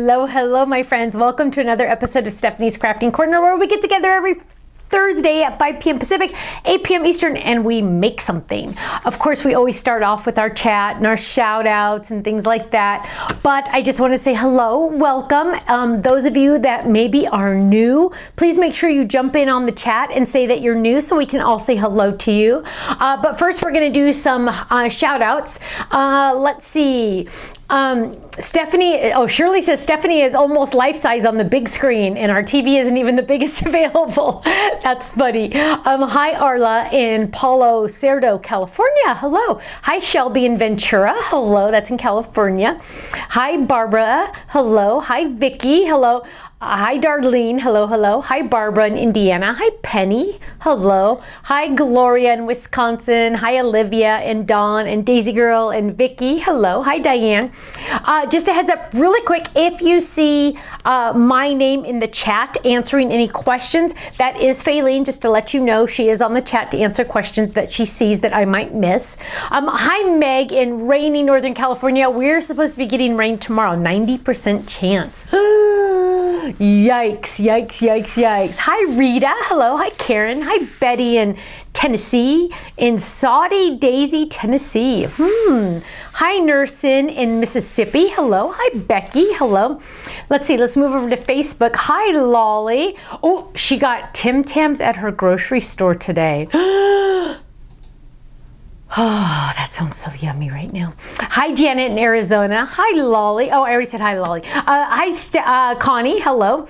Hello, hello, my friends. Welcome to another episode of Stephanie's Crafting Corner, where we get together every Thursday at 5 p.m. Pacific, 8 p.m. Eastern, and we make something. Of course, we always start off with our chat and our shout outs and things like that. But I just want to say hello, welcome. Those of you that maybe are new, please make sure you jump in on the chat and say that you're new so we can all say hello to you. But first, we're going to do some shout outs. Let's see. Stephanie, Shirley says Stephanie is almost life-size on the big screen and our TV isn't even the biggest available. That's funny. Hi Arla in Palo Cerdo, California. Hello. Hi Shelby in Ventura. Hello. That's in California. Hi Barbara. Hello. Hi Vicky. Hello. Hi Darlene, hello, hello. Hi Barbara in Indiana. Hi Penny, hello. Hi Gloria in Wisconsin. Hi Olivia and Dawn and Daisy Girl and Vicky, hello. Hi Diane. Just a heads up really quick, if you see my name in the chat answering any questions, that is Faylene, just to let you know. She is on the chat to answer questions that she sees that I might miss. Hi Meg in rainy Northern California. We're supposed to be getting rain tomorrow, 90% chance. Yikes, yikes, yikes, yikes. Hi Rita, hello. Hi Karen. Hi Betty in Tennessee, in Saudi Daisy, Tennessee. Hi Nursin in Mississippi. Hello. Hi Becky. Hello. Let's see. Let's move over to Facebook. Hi Lolly. Oh, she got Tim Tams at her grocery store today. Oh, that sounds so yummy right now. Hi, Janet in Arizona. Hi, Lolly. Oh, I already said hi, Lolly. Hi, Connie. Hello.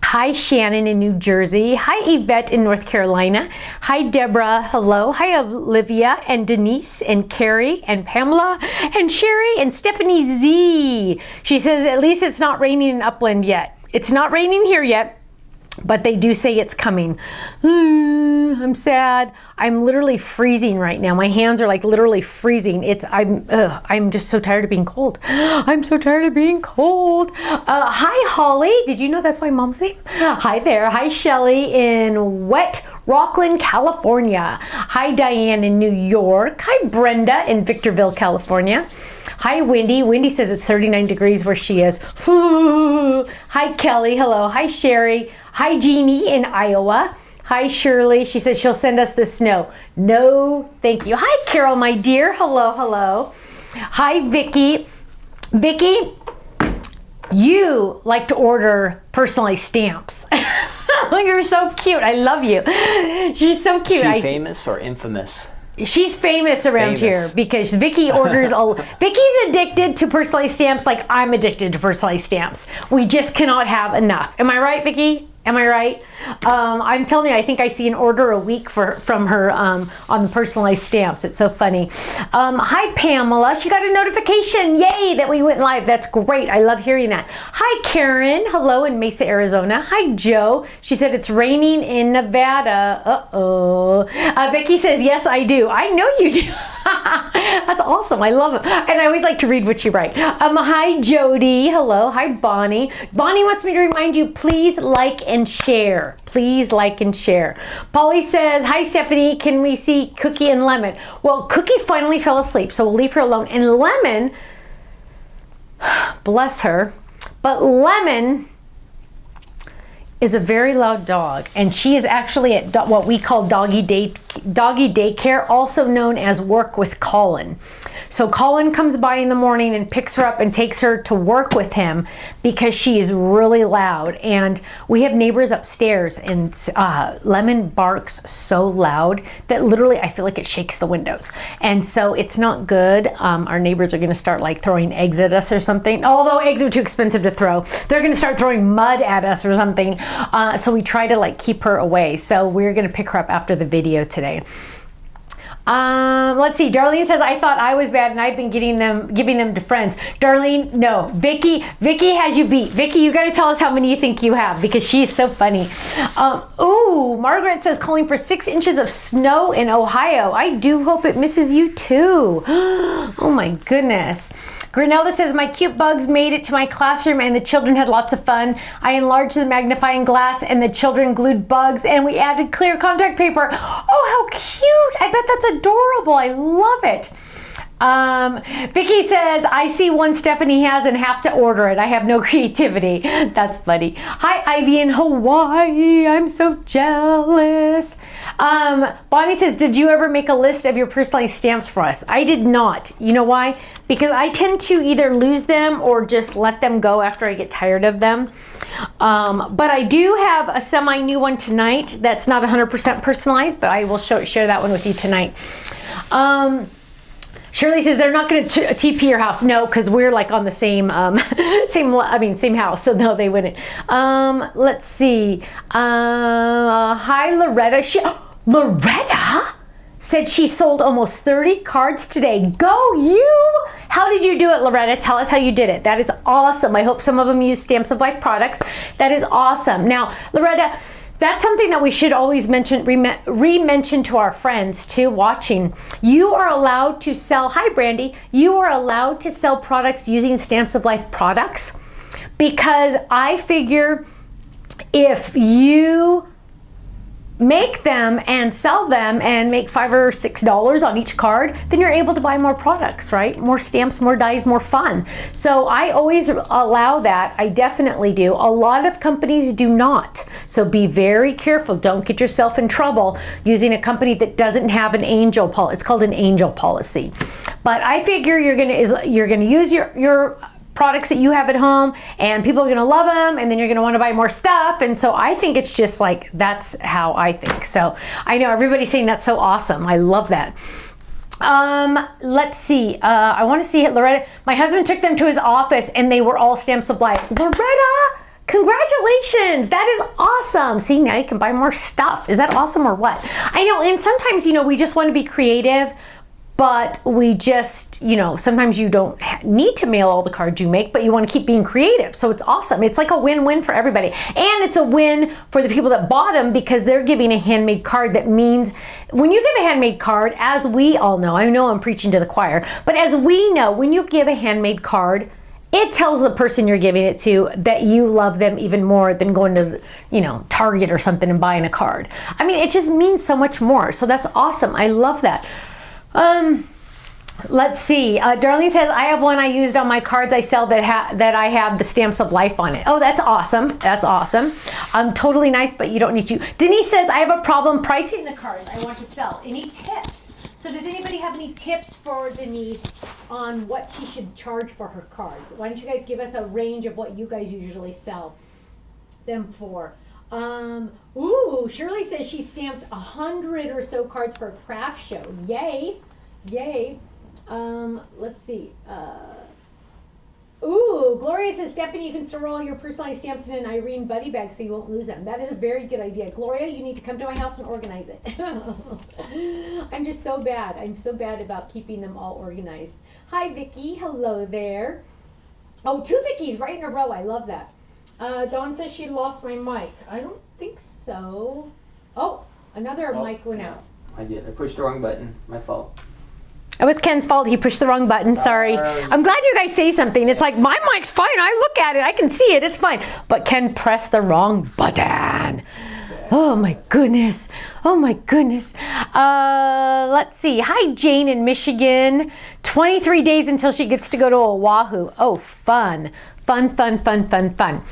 Hi, Shannon in New Jersey. Hi, Yvette in North Carolina. Hi, Deborah. Hello. Hi, Olivia and Denise and Carrie and Pamela and Sherry and Stephanie Z. She says, at least it's not raining in Upland yet. It's not raining here yet, but they do say it's coming. I'm sad. I'm literally freezing right now. My hands are like literally freezing. I'm just so tired of being cold. I'm so tired of being cold. Hi Holly. Did you know that's my mom's name? Hi there. Hi Shelly in wet Rockland, California. Hi Diane in New York. Hi Brenda in Victorville, California. Hi Wendy. Wendy says it's 39 degrees where she is. Hi Kelly. Hello. Hi Sherry. Hi Jeannie in Iowa. Hi Shirley. She says she'll send us the snow. No, thank you. Hi Carol, my dear. Hello, hello. Hi Vicky. Vicky, you like to order Personalize stamps. You're so cute. I love you. You're so cute. Is she famous or infamous? She's famous around here because Vicky orders Vicky's addicted to Personalize stamps like I'm addicted to Personalize stamps. We just cannot have enough. Am I right, Vicky? Am I right? I'm telling you, I think I see an order a week from her on the Personalized stamps. It's so funny. Hi, Pamela. She got a notification. Yay, that we went live. That's great. I love hearing that. Hi, Karen. Hello in Mesa, Arizona. Hi, Joe. She said it's raining in Nevada. Uh-oh. Vicky says, yes, I do. I know you do. That's awesome. I love it. And I always like to read what you write. Hi, Jody. Hello. Hi, Bonnie. Bonnie wants me to remind you, please like and share. Please like and share. Polly says, hi, Stephanie. Can we see Cookie and Lemon? Well, Cookie finally fell asleep, so we'll leave her alone. And Lemon, bless her, but Lemon is a very loud dog, and she is actually at what we call doggy daycare, also known as work with Colin. So Colin comes by in the morning and picks her up and takes her to work with him because she is really loud. And we have neighbors upstairs, and Lemon barks so loud that literally I feel like it shakes the windows. And so it's not good. Our neighbors are going to start like throwing eggs at us or something. Although eggs are too expensive to throw. They're going to start throwing mud at us or something. So we try to like keep her away. So we're going to pick her up after the video today. Let's see. Darlene says, I thought I was bad and I've been giving them to friends. Darlene, no. Vicky has you beat. Vicky, you got to tell us how many you think you have because she's so funny. Ooh, Margaret says calling for 6 inches of snow in Ohio. I do hope it misses you too. Oh my goodness. Grinelda says, my cute bugs made it to my classroom and the children had lots of fun. I enlarged the magnifying glass and the children glued bugs and we added clear contact paper. Oh, how cute. I bet that's adorable. I love it. Vicky says, I see one Stephanie has and have to order it. I have no creativity. That's funny. Hi, Ivy in Hawaii. I'm so jealous. Bonnie says, did you ever make a list of your personalized stamps for us? I did not. You know why? Because I tend to either lose them or just let them go after I get tired of them. But I do have a semi-new one tonight that's not 100% personalized, but I will share that one with you tonight. Shirley says they're not going to TP your house. No, because we're like on the same same house. So no, they wouldn't. Let's see. Hi, Loretta. Loretta said she sold almost 30 cards today. Go you! How did you do it, Loretta? Tell us how you did it. That is awesome. I hope some of them use Stamps of Life products. That is awesome. Now, Loretta, that's something that we should always re-mention to our friends too watching. You are allowed to sell, hi Brandy, you are allowed to sell products using Stamps of Life products, because I figure if you make them and sell them and make $5 or $6 on each card, then you're able to buy more products, right? More stamps, more dies, more fun. So I always allow that. I definitely do. A lot of companies do not. So be very careful. Don't get yourself in trouble using a company that doesn't have an angel policy. It's called an angel policy. But I figure you're gonna use your products that you have at home, and people are going to love them, and then you're going to want to buy more stuff. And so I think it's just like, that's how I think. So I know everybody's saying that's so awesome. I love that. Let's see. I want to see it, Loretta. My husband took them to his office and they were all Stamps of Life. Loretta, congratulations. That is awesome. See, now you can buy more stuff. Is that awesome or what? I know. And sometimes, you know, we just want to be creative, but we just, you know, sometimes you don't need to mail all the cards you make, but you want to keep being creative. So it's awesome. It's like a win-win for everybody. And it's a win for the people that bought them, because they're giving a handmade card. That means when you give a handmade card, as we all know, I know I'm preaching to the choir, but as we know, when you give a handmade card, it tells the person you're giving it to that you love them even more than going to, you know, Target or something and buying a card. I mean, it just means so much more. So that's awesome. I love that. Let's see. Darlene says, I have one I used on my cards I sell that I have the Stamps of Life on it. Oh, that's awesome. That's awesome. Totally nice, but you don't need to. Denise says, I have a problem pricing the cards I want to sell. Any tips? So does anybody have any tips for Denise on what she should charge for her cards? Why don't you guys give us a range of what you guys usually sell them for? Ooh, Shirley says she stamped 100 or so cards for a craft show. Yay. Yay. Let's see. Ooh, Gloria says, Stephanie, you can store all your personalized stamps in an Irene buddy bag so you won't lose them. That is a very good idea. Gloria, you need to come to my house and organize it. I'm just so bad. I'm so bad about keeping them all organized. Hi, Vicky. Hello there. Oh, 2 Vickies right in a row. I love that. Dawn says she lost my mic. I don't think so. Oh, another mic went out. I did. I pushed the wrong button. My fault. It was Ken's fault. He pushed the wrong button. Sorry. I'm glad you guys say something. It's like, my mic's fine. I look at it. I can see it. It's fine. But Ken pressed the wrong button. Oh my goodness. Oh my goodness. Let's see. Hi, Jane in Michigan. 23 days until she gets to go to Oahu. Oh, fun. Fun, fun, fun, fun, fun.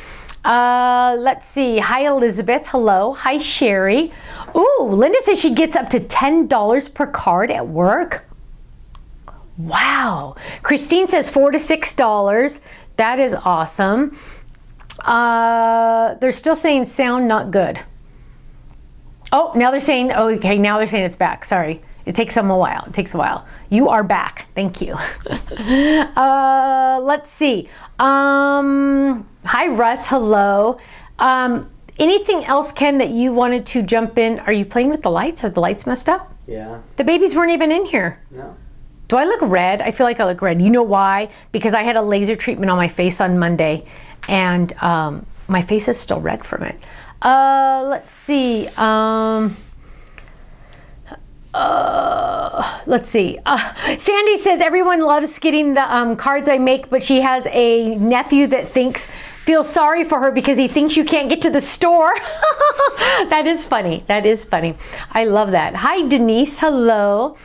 Let's see. Hi, Elizabeth. Hello. Hi, Sherry. Ooh, Linda says she gets up to $10 per card at work. Wow. Christine says $4 to $6. That is awesome. They're still saying sound not good. Oh, now they're saying, oh, okay, now they're saying it's back. Sorry. It takes them a while. It takes a while. You are back. Thank you. Let's see. Hi, Russ. Hello. Anything else, Ken, that you wanted to jump in? Are you playing with the lights? Are the lights messed up? Yeah. The babies weren't even in here. No. Do I look red? I feel like I look red. You know why? Because I had a laser treatment on my face on Monday, and my face is still red from it. Let's see. Let's see. Sandy says everyone loves getting the cards I make, but she has a nephew that feels sorry for her because he thinks you can't get to the store. That is funny. That is funny. I love that. Hi, Denise. Hello.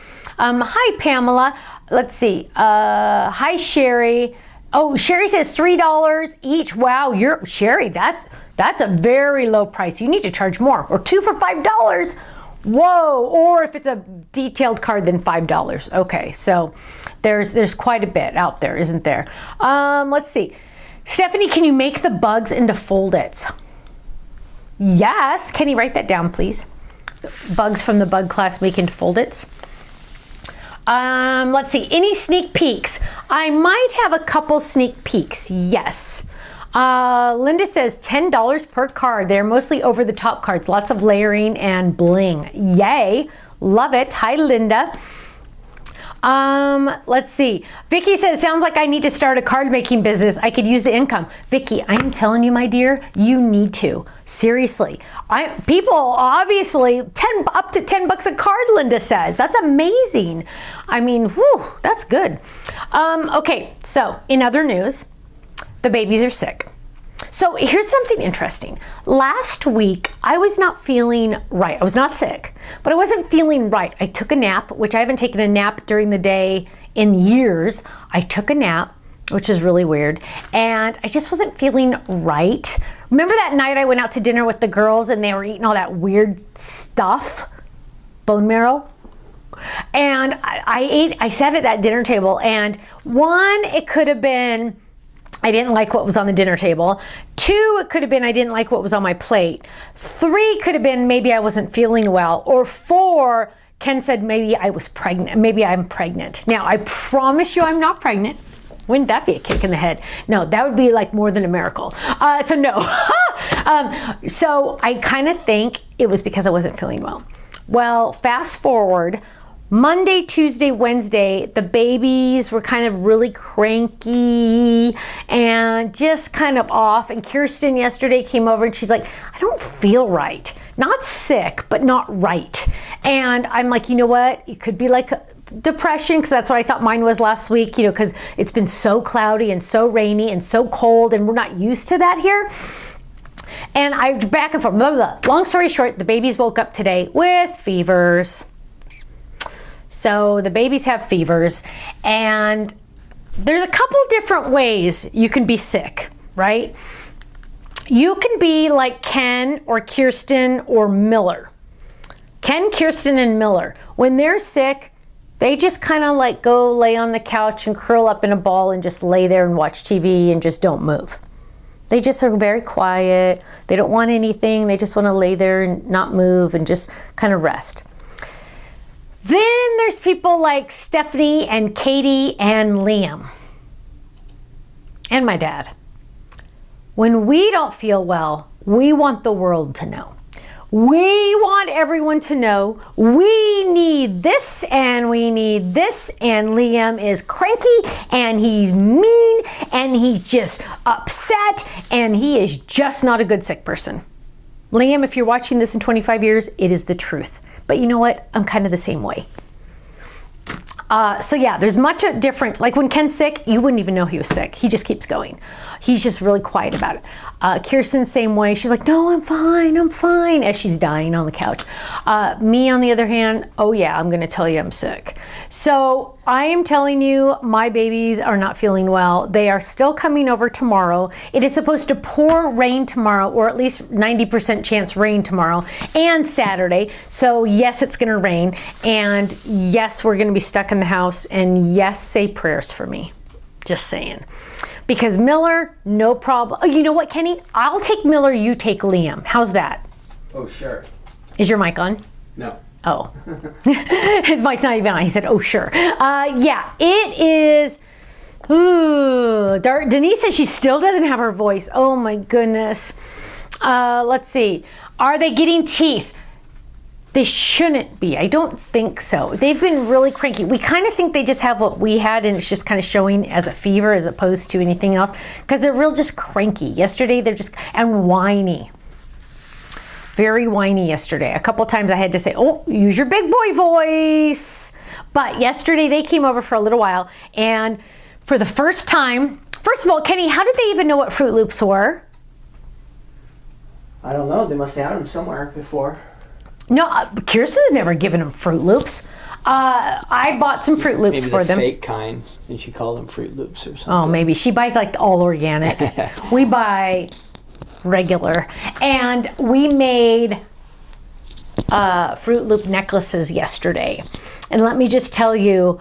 Hi, Pamela. let's see. Hi, Sherry. Oh, Sherry says $3 each. Wow, Sherry, that's a very low price. You need to charge more. Or 2 for $5. Whoa, or if it's a detailed card, then $5. Okay, so there's quite a bit out there, isn't there? Let's see. Stephanie, can you make the bugs into fold-its? Yes. Can you write that down, please? Bugs from the bug class make into fold-its. Let's see. Any sneak peeks? I might have a couple sneak peeks. Yes. Linda says $10 per card. They're mostly over-the-top cards. Lots of layering and bling. Yay. Love it. Hi, Linda. Let's see. Vicky says, sounds like I need to start a card making business. I could use the income. Vicky, I'm telling you, my dear, you need to. Seriously. People obviously up to $10 a card, Linda says. That's amazing. I mean, whew, that's good. Okay, so in other news, the babies are sick. So here's something interesting. Last week, I was not feeling right. I was not sick, but I wasn't feeling right. I took a nap, which I haven't taken a nap during the day in years. I took a nap, which is really weird, and I just wasn't feeling right. Remember that night I went out to dinner with the girls and they were eating all that weird stuff? Bone marrow? And I sat at that dinner table, and one, it could have been I didn't like what was on the dinner table. 2, it could have been I didn't like what was on my plate. 3 could have been maybe I wasn't feeling well. Or 4, Ken said maybe I was pregnant. Maybe I'm pregnant. Now, I promise you I'm not pregnant. Wouldn't that be a kick in the head? No, that would be like more than a miracle. So no. So I kind of think it was because I wasn't feeling well. Well, fast forward, Monday, Tuesday, Wednesday, the babies were kind of really cranky and just kind of off. And Kirsten yesterday came over and she's like, I don't feel right. Not sick, but not right. And I'm like, you know what? It could be like depression, because that's what I thought mine was last week, you know, because it's been so cloudy and so rainy and so cold and we're not used to that here. And I back and forth, blah, blah, blah. Long story short, the babies woke up today with fevers. So the babies have fevers, and there's a couple different ways you can be sick, right? You can be like Ken or Kirsten or Miller. Ken, Kirsten, and Miller. When they're sick, they just kind of like go lay on the couch and curl up in a ball and just lay there and watch TV and just don't move. They just are very quiet. They don't want anything. They just want to lay there and not move and just kind of rest. Then there's people like Stephanie and Katie and Liam and my dad. When we don't feel well, we want the world to know. We want everyone to know we need this and we need this, and Liam is cranky and he's mean and he's just upset and he is just not a good sick person. Liam, if you're watching this in 25 years, it is the truth. But you know what? I'm kind of the same way. So yeah, there's much a difference. Like when Ken's sick, you wouldn't even know he was sick. He just keeps going. He's just really quiet about it. Kirsten, same way. She's like, no, I'm fine, as she's dying on the couch. Me, on the other hand, oh yeah, I'm going to tell you I'm sick. So I am telling you, my babies are not feeling well. They are still coming over tomorrow. It is supposed to pour rain tomorrow, or at least 90% chance rain tomorrow and Saturday. So yes, it's going to rain. And yes, we're going to be stuck in the house. And yes, say prayers for me. Just saying. Because Miller, no problem. Oh, you know what, Kenny? I'll take Miller, you take Liam. How's that? Oh, sure. Is your mic on? No. Oh. His mic's not even on. He said, oh, sure. Yeah, it is. Ooh. Denise says she still doesn't have her voice. Oh, my goodness. Let's see. Are they getting teeth? They shouldn't be. I don't think so. They've been really cranky. We kind of think they just have what we had, and it's just kind of showing as a fever as opposed to anything else, because they're real just cranky. Yesterday, they're just, and whiny. Very whiny yesterday. A couple times I had to say, oh, use your big boy voice. But yesterday they came over for a little while, and for the first time, first of all, Kenny, how did they even know what Fruit Loops were? I don't know. They must have had them somewhere before. No, Kirsten's never given them Fruit Loops. I bought some Fruit Loops Maybe for the them. fake kind, and she called them Fruit Loops or something. Oh, maybe. She buys like all organic. We buy regular. And we made Fruit Loop necklaces yesterday. And let me just tell you,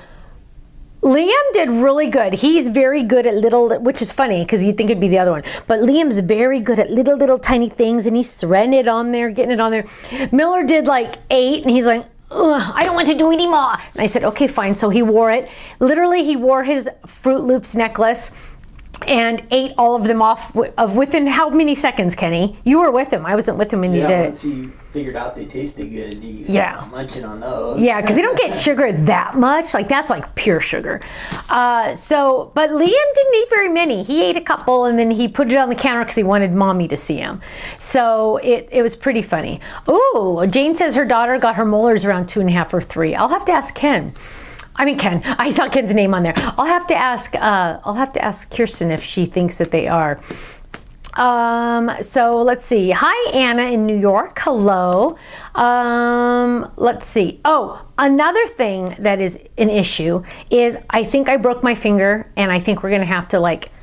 Liam did really good. He's very good at little, which is funny because you'd think it'd be the other one. But Liam's very good at little tiny things, and he's threading it on there, getting it on there. Miller did like 8, and he's like, ugh, I don't want to do anymore. And I said, okay, fine. So he wore it. Literally, he wore his Fruit Loops necklace and ate all of them off within how many seconds, Kenny? You were with him. I wasn't with him when you did once you figured out they tasted good, you munching on those. Yeah, because they don't get sugar that much. Like, that's like pure sugar. But Liam didn't eat very many. He ate a couple, and then he put it on the counter because he wanted Mommy to see him. So it was pretty funny. Ooh, Jane says her daughter got her molars around 2.5 or 3. I'll have to ask Ken. I saw Ken's name on there. I'll have to ask Kirsten if she thinks that they are. So let's see. Hi, Anna in New York. Hello. Let's see. Oh, another thing that is an issue is I think I broke my finger, and I think we're gonna have to like.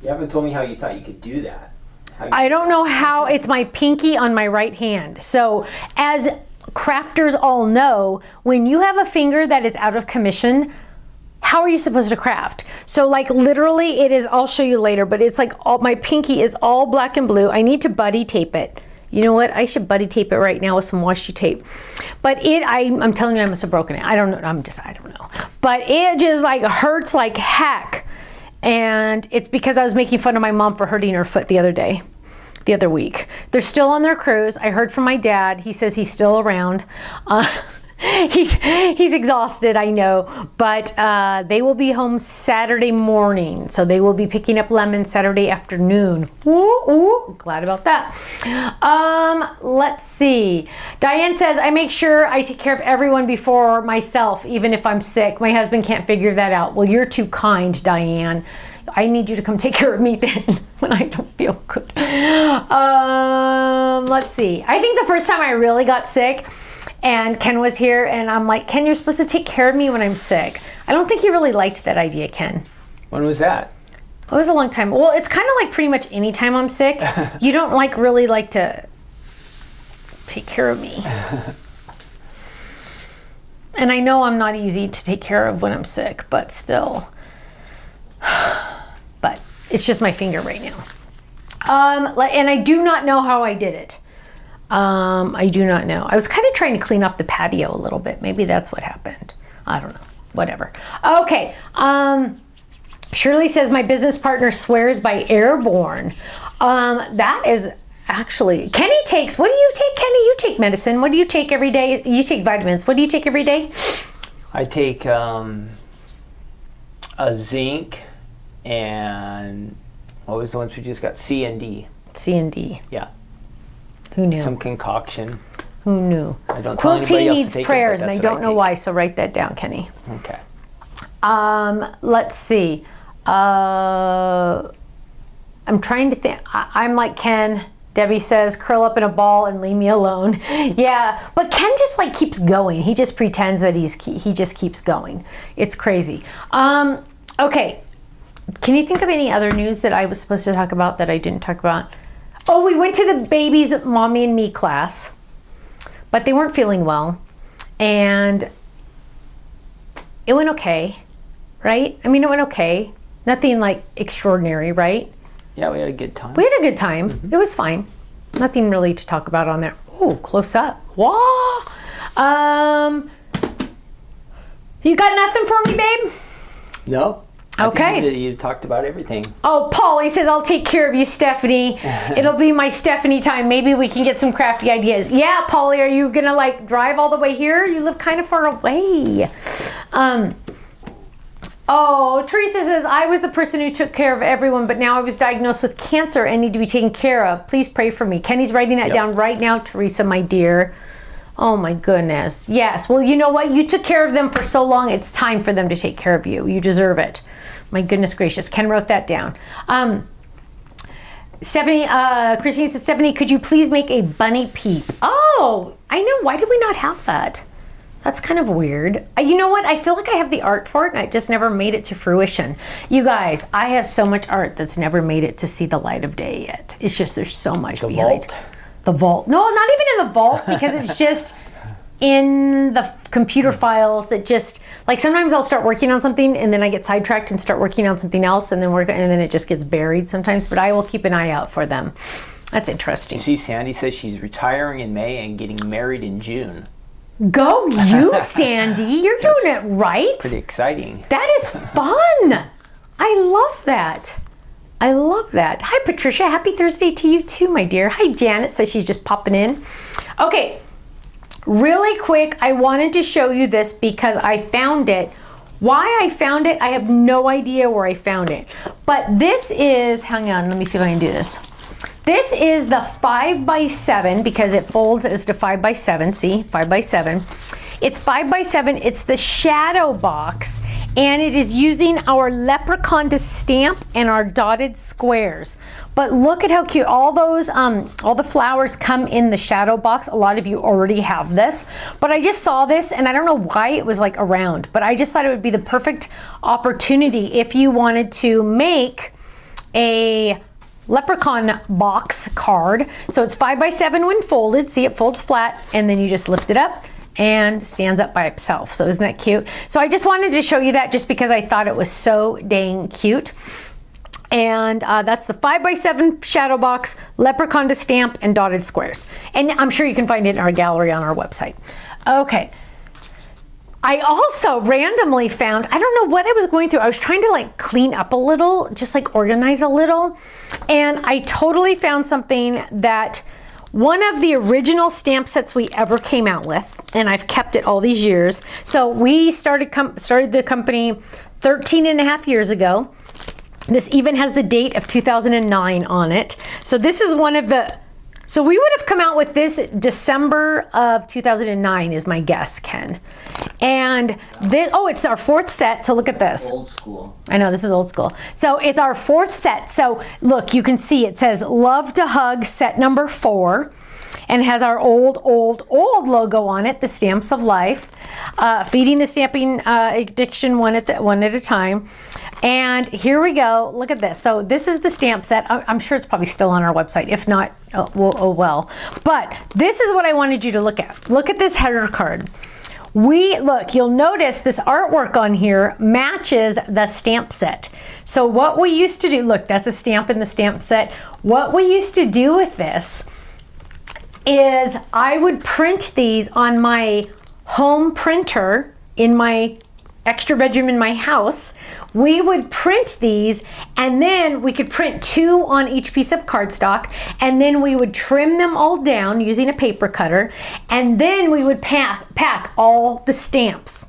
You haven't told me how you thought you could do that. I don't know how. It's my pinky on my right hand. So as crafters all know, when you have a finger that is out of commission, how are you supposed to craft? So like literally it is, I'll show you later, but it's like my pinky is all black and blue. I need to buddy tape it. You know what? I should buddy tape it right now with some washi tape. But I'm telling you, I must have broken it. I don't know. I don't know. But it just like hurts like heck. And it's because I was making fun of my mom for hurting her foot the other week. They're still on their cruise. I heard from my dad. He says he's still around. He's exhausted, I know, but they will be home Saturday morning. So they will be picking up lemons Saturday afternoon. Ooh, glad about that. Let's see. Diane says, I make sure I take care of everyone before myself, even if I'm sick. My husband can't figure that out. Well, you're too kind, Diane. I need you to come take care of me then when I don't feel good. Let's see. I think the first time I really got sick and Ken was here and I'm like, Ken, you're supposed to take care of me when I'm sick. I don't think he really liked that idea, Ken. When was that? It was a long time. Well, it's kind of like pretty much any time I'm sick. You don't really like to take care of me. And I know I'm not easy to take care of when I'm sick, but still. But it's just my finger right now. And I do not know how I did it. I do not know. I was kind of trying to clean off the patio a little bit. Maybe that's what happened. I don't know. Whatever. Okay. Shirley says my business partner swears by Airborne. That is actually, Kenny takes, what do you take, Kenny? You take medicine. What do you take every day? You take vitamins. What do you take every day? I take a zinc and what was the ones we just got? C and D. C and D. Yeah. Who knew? Some concoction. Who knew? I don't tell anybody Quilty else needs to take prayers, it, and I but don't know take. why, so write that down, Kenny. Okay. Let's see. I'm trying to think. I'm like Ken. Debbie says, curl up in a ball and leave me alone. Yeah, but Ken just like keeps going. He just pretends that he just keeps going. It's crazy. Okay. Can you think of any other news that I was supposed to talk about that I didn't talk about? Oh, we went to the baby's mommy and me class, but they weren't feeling well, and it went okay, right? I mean, it went okay. Nothing like extraordinary, right? Yeah, we had a good time. We had a good time. Mm-hmm. It was fine. Nothing really to talk about on there. Oh, close up. Whoa. You got nothing for me, babe? No. Okay. I think you talked about everything. Oh, Paul, he says, I'll take care of you, Stephanie. It'll be my Stephanie time. Maybe we can get some crafty ideas. Yeah, Paulie, are you going to like drive all the way here? You live kind of far away. Oh, Teresa says, I was the person who took care of everyone, but now I was diagnosed with cancer and need to be taken care of. Please pray for me. Kenny's writing that down right now, Teresa, my dear. Oh my goodness. Yes. Well, you know what? You took care of them for so long. It's time for them to take care of you. You deserve it. My goodness gracious. Ken wrote that down. Stephanie, Christine says, Stephanie, could you please make a bunny peep? Oh, I know. Why did we not have that? That's kind of weird. You know what? I feel like I have the art for it and I just never made it to fruition. You guys, I have so much art that's never made it to see the light of day yet. It's just, there's so much The behind. vault? The vault. No, not even in the vault because it's just in the computer files that just, like sometimes I'll start working on something and then I get sidetracked and start working on something else and then it just gets buried sometimes, but I will keep an eye out for them. That's interesting. You see, Sandy says she's retiring in May and getting married in June. Go you, Sandy. You're doing it right. Pretty exciting. That is fun. I love that. I love that. Hi, Patricia. Happy Thursday to you too, my dear. Hi, Janet says she's just popping in. Okay, really quick, I wanted to show you this because I found it. Why I found it, I have no idea where I found it. But this is, hang on, let me see if I can do this. This is the 5x7 because it folds as to 5x7. See, 5x7. It's 5x7. It's the shadow box, and it is using our leprechaun to stamp and our dotted squares. But look at how cute all those, all the flowers come in the shadow box. A lot of you already have this, but I just saw this, and I don't know why it was like around, but I just thought it would be the perfect opportunity if you wanted to make a leprechaun box card. So it's 5x7 when folded. See, it folds flat and then you just lift it up and stands up by itself. So isn't that cute? So I just wanted to show you that just because I thought it was so dang cute. And that's the 5x7 shadow box, leprechaun to stamp, and dotted squares. And I'm sure you can find it in our gallery on our website. Okay. I also randomly found, I don't know what I was going through. I was trying to like clean up a little, just like organize a little. And I totally found something that one of the original stamp sets we ever came out with, and I've kept it all these years. So we started the company 13 and a half years ago. This even has the date of 2009 on it. So this is one of the, so we would have come out with this December of 2009 is my guess, Ken. And this, oh, it's our fourth set. So look at this. Old school. I know, this is old school. So it's our fourth set. So look, you can see it says Love to Hug set number 4 and has our old logo on it, the Stamps of Life. Feeding the stamping addiction one at a time. And here we go. Look at this. So this is the stamp set. I'm sure it's probably still on our website. If not, oh well. But this is what I wanted you to look at. Look at this header card. Look, you'll notice this artwork on here matches the stamp set. So what we used to do, look, that's a stamp in the stamp set. What we used to do with this is I would print these on my home printer in my extra bedroom in my house. We would print these and then we could print 2 on each piece of cardstock, and then we would trim them all down using a paper cutter, and then we would pack all the stamps.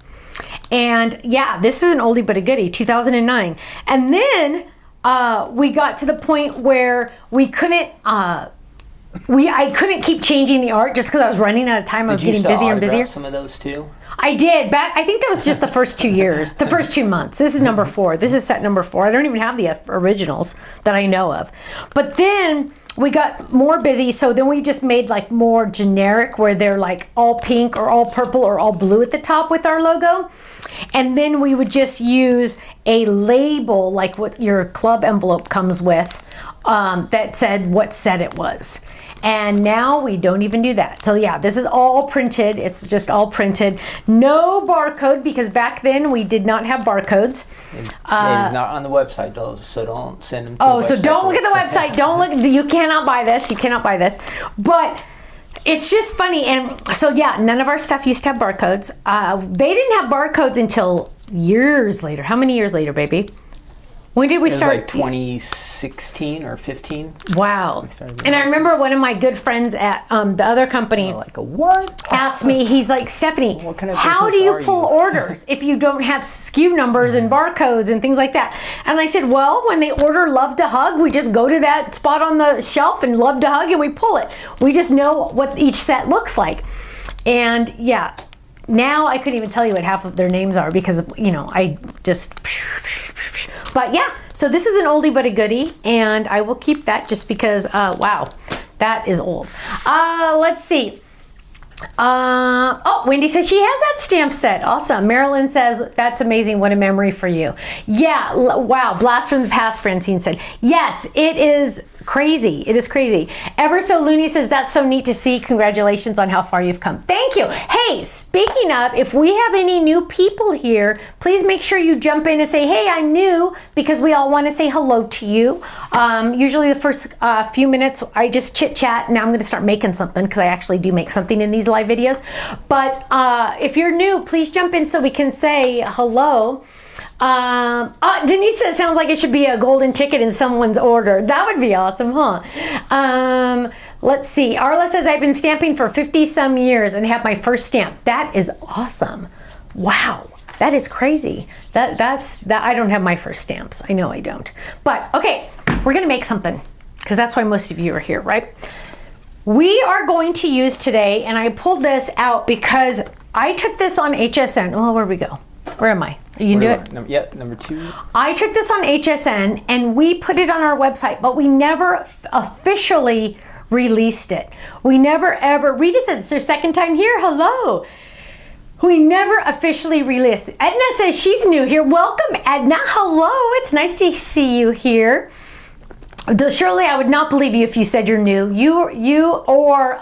And yeah, this is an oldie but a goodie, 2009. And then we got to the point where we couldn't I couldn't keep changing the art just because I was running out of time. I was getting busier and busier. Some of those too? I did. I think that was just the first 2 years, the first 2 months. This is number 4. This is set number 4. I don't even have the originals that I know of. But then we got more busy, so then we just made like more generic where they're like all pink or all purple or all blue at the top with our logo. And then we would just use a label like what your club envelope comes with that said what set it was. And now we don't even do that. So yeah, this is all printed. It's just all printed. No barcode, because back then we did not have barcodes. It's not on the website, though, so don't send them to Oh, so don't look at the website. Don't look. You cannot buy this. You cannot buy this. But it's just funny. And so yeah, none of our stuff used to have barcodes. They didn't have barcodes until years later. How many years later, baby? When did we start? Like 2016 or 15. Wow. And I remember one of my good friends at the other company like a what? asked me, he's like, Stephanie, what kind of how do you business pull orders if you don't have SKU numbers and barcodes and things like that? And I said, well, when they order Love to Hug, we just go to that spot on the shelf and Love to Hug and we pull it. We just know what each set looks like. And yeah, now I couldn't even tell you what half of their names are because, you know, I just... But yeah, so this is an oldie but a goodie, and I will keep that just because, wow, that is old. Let's see. Oh, Wendy says she has that stamp set. Awesome. Marilyn says, that's amazing. What a memory for you. Yeah. Wow. Blast from the past, Francine said. Yes, it is crazy. It is crazy. Ever So Looney says, that's so neat to see. Congratulations on how far you've come. Thank you. Hey, speaking of, if we have any new people here, please make sure you jump in and say, hey, I'm new, because we all want to say hello to you. Usually the first few minutes, I just chit chat. Now I'm going to start making something, because I actually do make something in these live videos. But if you're new, please jump in so we can say hello. Denise says, sounds like it should be a golden ticket in someone's order. That would be awesome, huh? Let's see. Arla says, I've been stamping for 50 some years and have my first stamp. That is awesome. Wow. That is crazy. That I don't have my first stamps. I know I don't. But okay, we're going to make something, because that's why most of you are here, right? We are going to use today, and I pulled this out because I took this on HSN. Oh, where'd we go? Where am I? You can do it? Yeah, number 2. I took this on HSN and we put it on our website, but we never officially released it. We never ever, Rita said it's her second time here. Hello. We never officially released it. Edna says she's new here. Welcome, Edna. Hello. It's nice to see you here. Shirley, I would not believe you if you said you're new. You or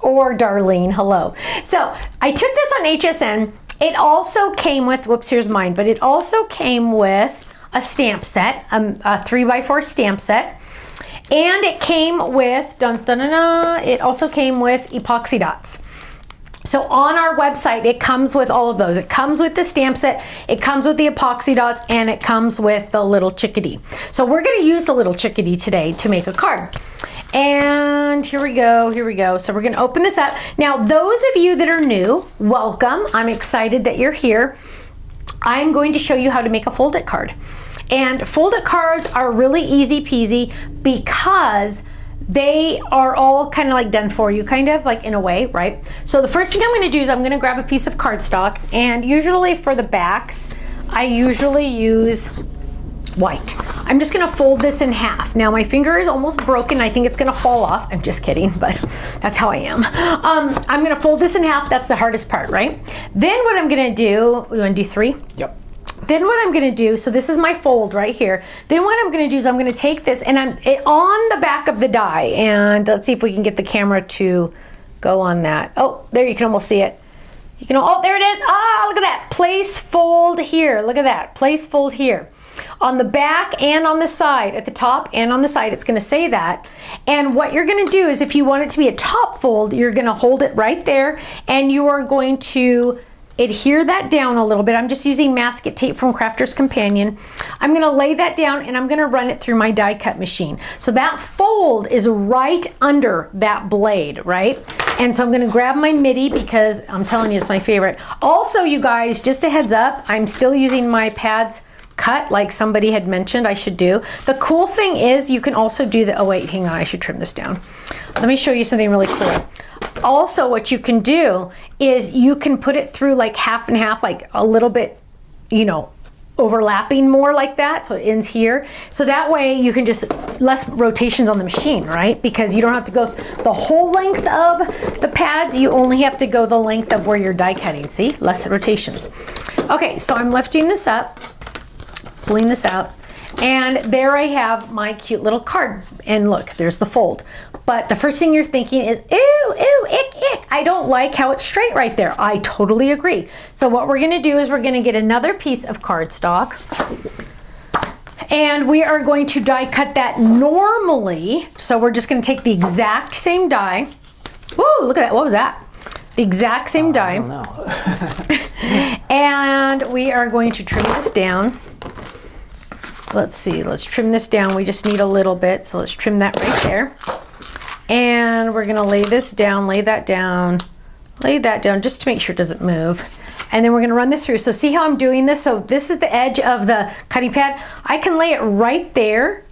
Darlene. Hello. So I took this on HSN. It also came with, whoops, here's mine, but it also came with a stamp set, a 3x4 stamp set. And it came with, it also came with epoxy dots. So on our website, it comes with all of those. It comes with the stamp set, it comes with the epoxy dots, and it comes with the little chickadee. So we're gonna use the little chickadee today to make a card. And here we go, here we go. So we're gonna open this up. Now, those of you that are new, welcome. I'm excited that you're here. I'm going to show you how to make a fold-it card. And fold-it cards are really easy peasy because they are all kind of like done for you, kind of like in a way, right? So the first thing I'm gonna do is I'm gonna grab a piece of cardstock, and usually for the backs, I usually use white. I'm just gonna fold this in half. Now my finger is almost broken. I think it's gonna fall off. I'm just kidding, but that's how I am. I'm gonna fold this in half. That's the hardest part, right? Then what I'm gonna do, we wanna do 3? Yep. Then what I'm gonna do, so this is my fold right here. Then what I'm gonna do is I'm gonna take this, and I'm on the back of the die, and let's see if we can get the camera to go on that. Oh, there, you can almost see it. You can, oh, there it is. Ah, look at that. Place fold here. Look at that. Place fold here. On the back and on the side, at the top and on the side, it's going to say that. And what you're going to do is, if you want it to be a top fold, you're going to hold it right there, and you are going to adhere that down a little bit. I'm just using masket tape from Crafter's Companion. I'm going to lay that down, and I'm going to run it through my die cut machine. So that fold is right under that blade, right? And so I'm going to grab my MIDI, because I'm telling you, it's my favorite. Also, you guys, just a heads up, I'm still using my pads cut, like somebody had mentioned I should do. The cool thing is you can also do the, oh wait, hang on, I should trim this down. Let me show you something really cool. Also, what you can do is you can put it through like half and half, like a little bit, you know, overlapping more like that, so it ends here. So that way you can just, less rotations on the machine, right? Because you don't have to go the whole length of the pads, you only have to go the length of where you're die cutting, see? Less rotations. Okay, so I'm lifting this up, pulling this out, and there I have my cute little card. And look, there's the fold. But the first thing you're thinking is, ew, ew, ick, ick. I don't like how it's straight right there. I totally agree. So what we're gonna do is we're gonna get another piece of cardstock, and we are going to die cut that normally. So we're just gonna take the exact same die. Whoa, look at that, what was that? The exact same die. I don't know. And we are going to trim this down. Let's see, let's trim this down. We just need a little bit, so let's trim that right there. And we're gonna lay this down, lay that down, just to make sure it doesn't move. And then we're gonna run this through. So see how I'm doing this? So this is the edge of the cutting pad. I can lay it right there.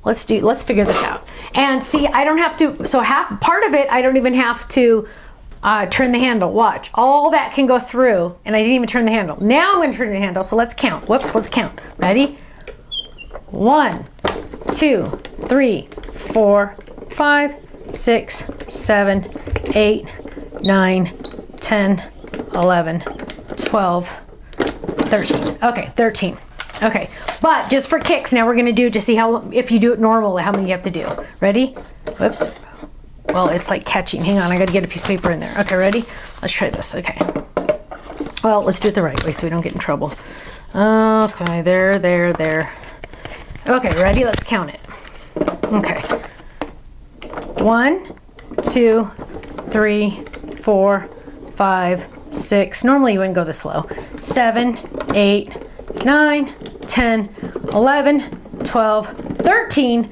Let's figure this out. And see, I don't have to, so part of it, I don't even have to turn the handle. Watch, all that can go through, and I didn't even turn the handle. Now I'm gonna turn the handle, so let's count. Whoops, let's count. Ready? 1, 2, 3, 4, 5, 6, 7, 8, 9, 10, 11, 12, 13. Okay, 13. Okay, but just for kicks, now we're gonna do to see how, if you do it normal, how many you have to do. Ready? Whoops. Well, it's like catching. Hang on, I gotta get a piece of paper in there. Okay, ready? Let's try this, okay. Well, let's do it the right way so we don't get in trouble. Okay, there. Okay, ready? Let's count it. Okay. 1, 2, 3, 4, 5, 6. Normally you wouldn't go this slow. 7, 8, 9, 10, 11, 12, 13,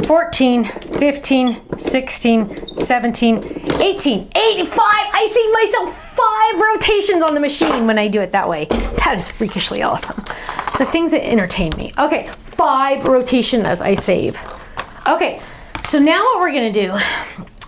14, 15, 16, 17, 18, 85. I see myself 5 rotations on the machine when I do it that way. That is freakishly awesome. The things that entertain me. Okay, 5 rotations as I save. Okay, so now what we're gonna do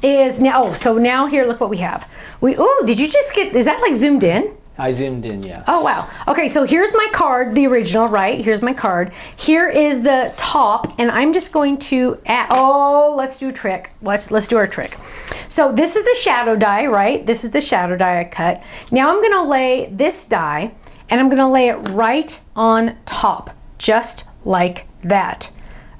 is now, so now here, look what we have. Did you just get, is that like zoomed in? I zoomed in, yeah. Oh, wow. Okay, so here's my card, the original, right? Here's my card. Here is the top, and I'm just going to add, let's do a trick. Let's do our trick. So this is the shadow die, right? This is the shadow die I cut. Now I'm gonna lay this die, and I'm gonna lay it right on top, just like that,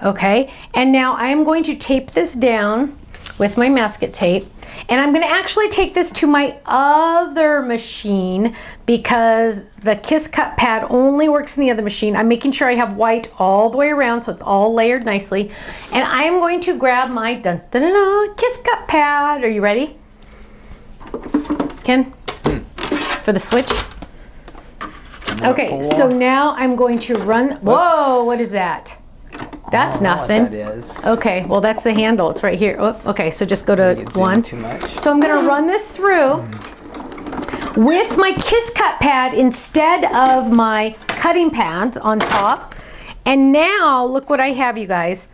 okay? And now I'm going to tape this down with my masket tape, and I'm gonna actually take this to my other machine because the Kiss Cut pad only works in the other machine. I'm making sure I have white all the way around so it's all layered nicely. And I am going to grab my Kiss Cut pad. Are you ready? Ken? For the switch? Okay, so now I'm going to run. Whoa, what is that? That's nothing. That is. Okay, well that's the handle. It's right here. Oh, okay, so just go to 1. Too much. So I'm gonna run this through with my Kiss Cut pad instead of my cutting pads on top. And now look what I have, you guys.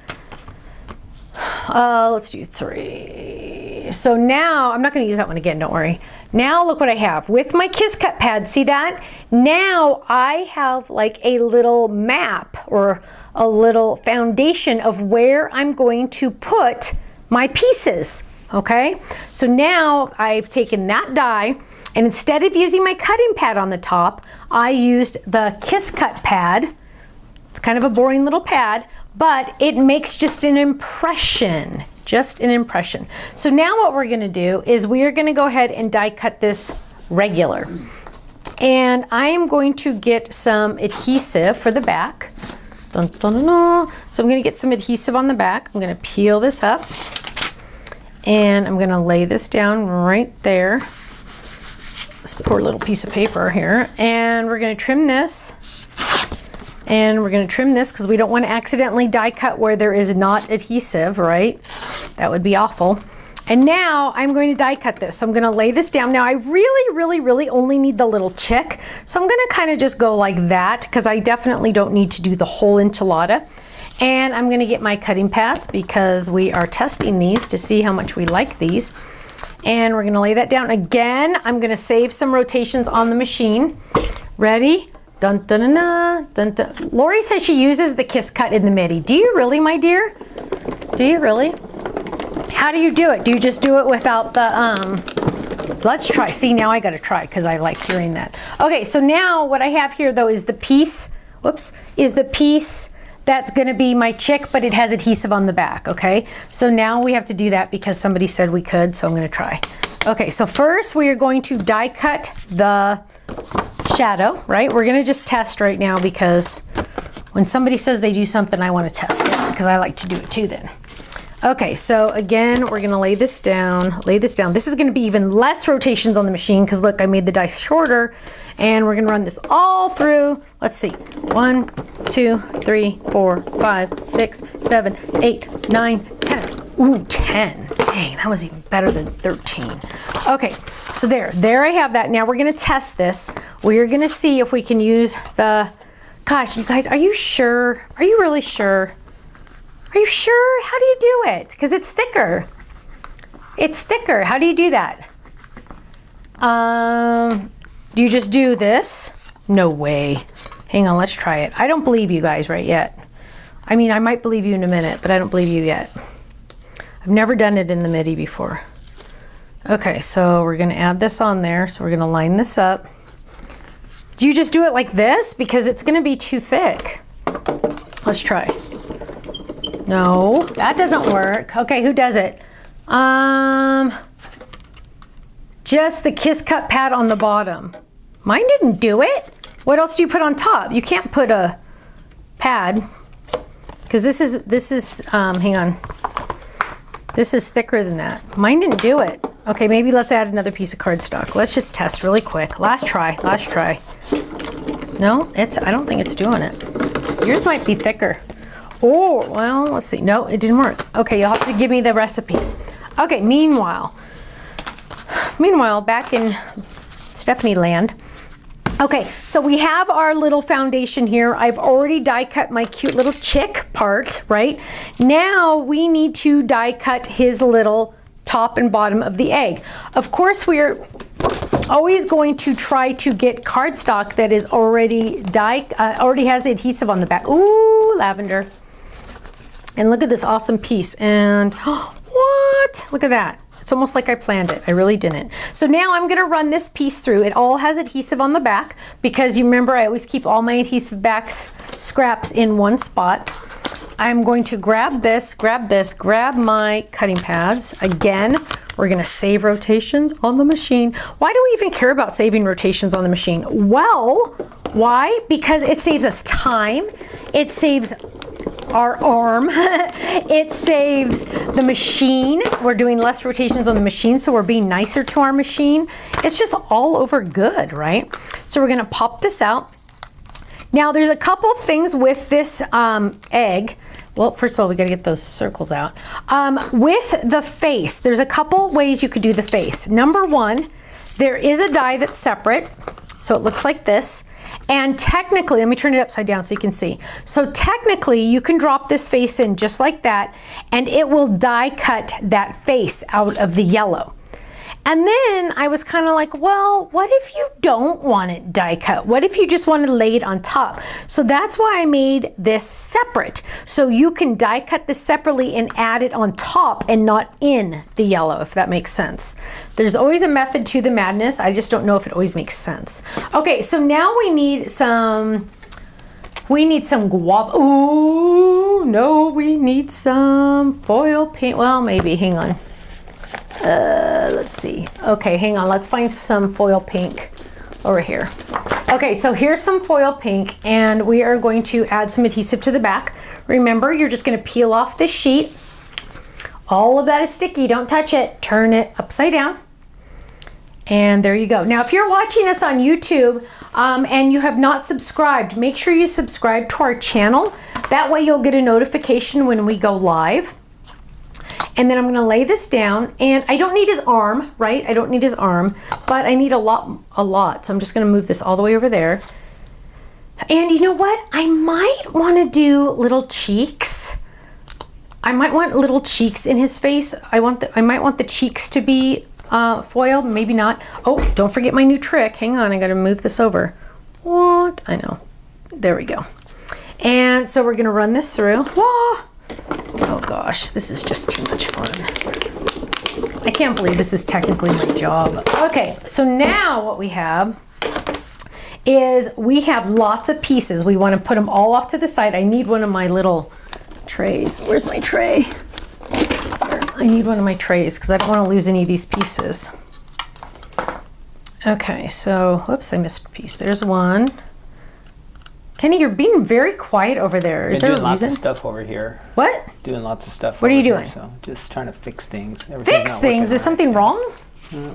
Let's do 3. So now I'm not gonna use that one again, don't worry. Now look what I have with my Kiss Cut pad. See that? Now I have like a little map or a little foundation of where I'm going to put my pieces, okay? So now I've taken that die, and instead of using my cutting pad on the top, I used the Kiss Cut pad. It's kind of a boring little pad, but it makes just an impression, So now what we're gonna do is we are gonna go ahead and die cut this regular. And I am going to get some adhesive for the back. Dun, dun, dun, dun. So I'm going to get some adhesive on the back. I'm going to peel this up and I'm going to lay this down right there. This poor little piece of paper here. And we're going to trim this. And we're going to trim this because we don't want to accidentally die cut where there is not adhesive, right? That would be awful. And now I'm going to die cut this. So I'm going to lay this down. Now I really only need the little chick. So I'm going to kind of just go like that because I definitely don't need to do the whole enchilada. And I'm going to get my cutting pads because we are testing these to see how much we like these. And we're going to lay that down. Again, I'm going to save some rotations on the machine. Ready? Dun, dun, dun, dun, dun, dun. Lori says she uses the Kiss Cut in the MIDI. Do you really, my dear? Do you really? How do you do it? Do you just do it without the, let's try. See, now I got to try because I like hearing that. Okay, so now what I have here though is the piece, is the piece that's going to be my chick, but it has adhesive on the back, okay? So now we have to do that because somebody said we could, so I'm going to try. Okay, so first we are going to die cut the shadow, right? We're going to just test right now because when somebody says they do something, I want to test it because I like to do it too then. Okay, so again, we're gonna lay this down. This is gonna be even less rotations on the machine because look, I made the dice shorter and we're gonna run this all through. Let's see, 1, 2, 3, 4, 5, 6, 7, 8, 9, 10. Ooh, 10. Dang, that was even better than 13. Okay, so there I have that. Now we're gonna test this. We're gonna see if we can use the, gosh, you guys, are you sure? Are you really sure? Are you sure? How do you do it? Because it's thicker. It's thicker. How do you do that? Do you just do this? No way. Hang on, let's try it. I don't believe you guys right yet. I mean, I might believe you in a minute, but I don't believe you yet. I've never done it in the MIDI before. Okay, so we're gonna add this on there. So we're gonna line this up. Do you just do it like this? Because it's gonna be too thick. Let's try. No, that doesn't work. Okay, who does it? Just the Kiss Cut pad on the bottom. Mine didn't do it. What else do you put on top? You can't put a pad, because this is hang on. This is thicker than that. Mine didn't do it. Okay, maybe let's add another piece of cardstock. Let's just test really quick. Last try. No, I don't think it's doing it. Yours might be thicker. Oh, well, let's see. No, it didn't work. Okay, you'll have to give me the recipe. Okay, meanwhile, back in Stephanie land. Okay, so we have our little foundation here. I've already die cut my cute little chick part, right? Now we need to die cut his little top and bottom of the egg. Of course, we're always going to try to get cardstock that is already already has the adhesive on the back. Ooh, lavender. And look at this awesome piece. And what? Look at that. It's almost like I planned it. I really didn't. So now I'm gonna run this piece through. It all has adhesive on the back because you remember I always keep all my adhesive scraps in one spot. I'm going to grab this, grab my cutting pads. Again, we're gonna save rotations on the machine. Why do we even care about saving rotations on the machine? Well, why? Because it saves us time. It saves our arm. It saves the machine. We're doing less rotations on the machine, so we're being nicer to our machine. It's just all over good, right? So we're gonna pop this out. Now there's a couple things with this egg. Well, first of all, we gotta get those circles out. With the face, there's a couple ways you could do the face. Number one, there is a die that's separate, so it looks like this. And technically, let me turn it upside down so you can see. So technically, you can drop this face in just like that, and it will die cut that face out of the yellow. And then I was kind of like, well, what if you don't want it die cut? What if you just want to lay it on top? So that's why I made this separate. So you can die cut this separately and add it on top and not in the yellow, if that makes sense. There's always a method to the madness. I just don't know if it always makes sense. Okay, so now we need some guava. Ooh, no, we need some foil paint. Well, maybe, hang on. Let's see. Okay, hang on. Let's find some foil pink over here. Okay, so here's some foil pink, and we are going to add some adhesive to the back. Remember, you're just going to peel off this sheet. All of that is sticky. Don't touch it. Turn it upside down. And there you go. Now, if you're watching us on YouTube and you have not subscribed, make sure you subscribe to our channel. That way you'll get a notification when we go live. And then I'm gonna lay this down, and I don't need his arm, right? I don't need his arm, but I need a lot. So I'm just gonna move this all the way over there. And you know what? I might wanna do little cheeks. I might want little cheeks in his face. I might want the cheeks to be foil, maybe not. Oh, don't forget my new trick. Hang on, I gotta move this over. What? I know. There we go. And so we're gonna run this through. Whoa! Oh gosh, this is just too much fun. I can't believe this is technically my job. Okay, so now what we have is we have lots of pieces. We want to put them all off to the side. I need one of my little trays. Where's my tray? I need one of my trays because I don't want to lose any of these pieces. Okay, so, whoops, I missed a piece. There's one. Kenny, you're being very quiet over there. Is there a reason? Doing lots of stuff over here. What? Doing lots of stuff. What are you doing? Here, so just trying to fix things. Fix things? Is something wrong? No,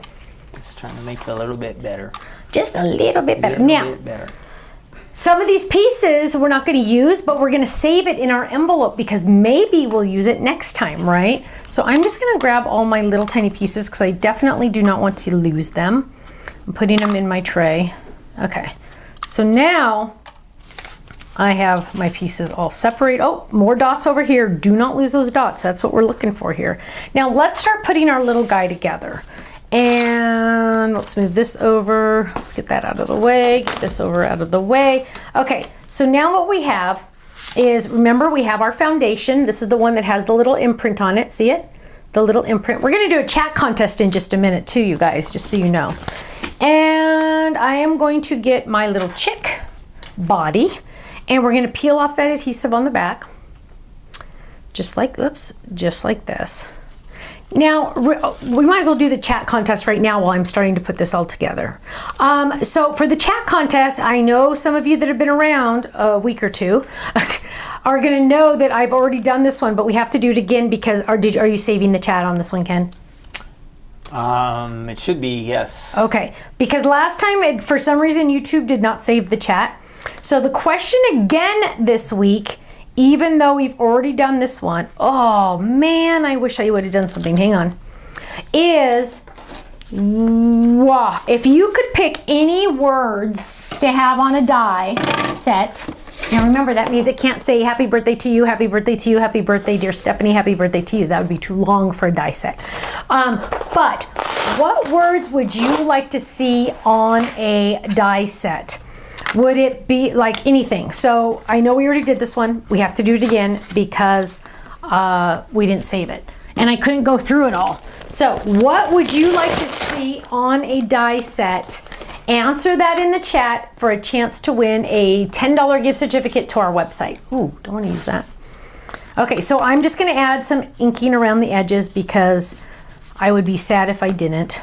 just trying to make it a little bit better. Just a little bit better. Now, some of these pieces we're not going to use, but we're going to save it in our envelope because maybe we'll use it next time, right? So I'm just going to grab all my little tiny pieces because I definitely do not want to lose them. I'm putting them in my tray. Okay, so now I have my pieces all separate. Oh, more dots over here. Do not lose those dots. That's what we're looking for here. Now let's start putting our little guy together. And let's move this over. Let's get that out of the way. Get this over out of the way. Okay, so now what we have is, remember we have our foundation. This is the one that has the little imprint on it. See it? the little imprint. We're gonna do a chat contest in just a minute too, you guys, just so you know. And I am going to get my little chick body, and we're gonna peel off that adhesive on the back. Just like, oops, just like this. Now, we might as well do the chat contest right now while I'm starting to put this all together. So for the chat contest, I know some of you that have been around a week or two are gonna know that I've already done this one, but we have to do it again because, are you saving the chat on this one, Ken? It should be, yes. Okay, because last time, for some reason, YouTube did not save the chat. So the question again this week, even though we've already done this one, oh man, I wish I would have done something, hang on, is, wow, if you could pick any words to have on a die set, now remember that means it can't say happy birthday to you, happy birthday to you, happy birthday dear Stephanie, happy birthday to you. That would be too long for a die set. But what words would you like to see on a die set? Would it be like anything? So I know we already did this one. We have to do it again because we didn't save it. And I couldn't go through it all. So what would you like to see on a die set? Answer that in the chat for a chance to win a $10 gift certificate to our website. Ooh, don't want to use that. Okay, so I'm just going to add some inking around the edges because I would be sad if I didn't.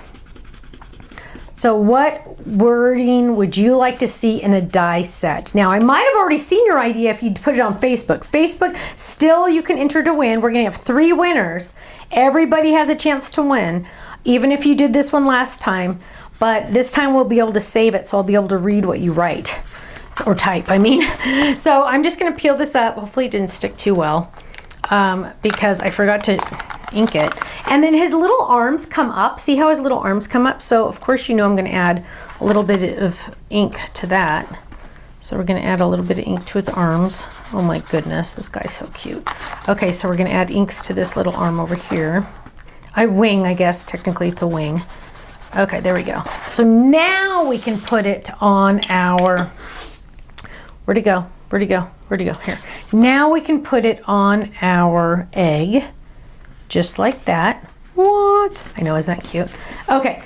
So what wording would you like to see in a die set? Now, I might have already seen your idea if you put it on Facebook. Facebook, still you can enter to win. We're going to have 3 winners. Everybody has a chance to win, even if you did this one last time. But this time we'll be able to save it, so I'll be able to read what you write. Or type, I mean. So I'm just going to peel this up. Hopefully it didn't stick too well because I forgot to ink it. And then his little arms come up. See how his little arms come up? So of course you know I'm going to add a little bit of ink to that. So we're going to add a little bit of ink to his arms. Oh my goodness, this guy's so cute. Okay, so we're going to add inks to this little arm over here. Wing, I guess. Technically it's a wing. Okay, there we go. So now we can put it on our, where'd it go? Where'd it go? Where'd it go? Here. Now we can put it on our egg. Just like that. What? I know, isn't that cute? Okay.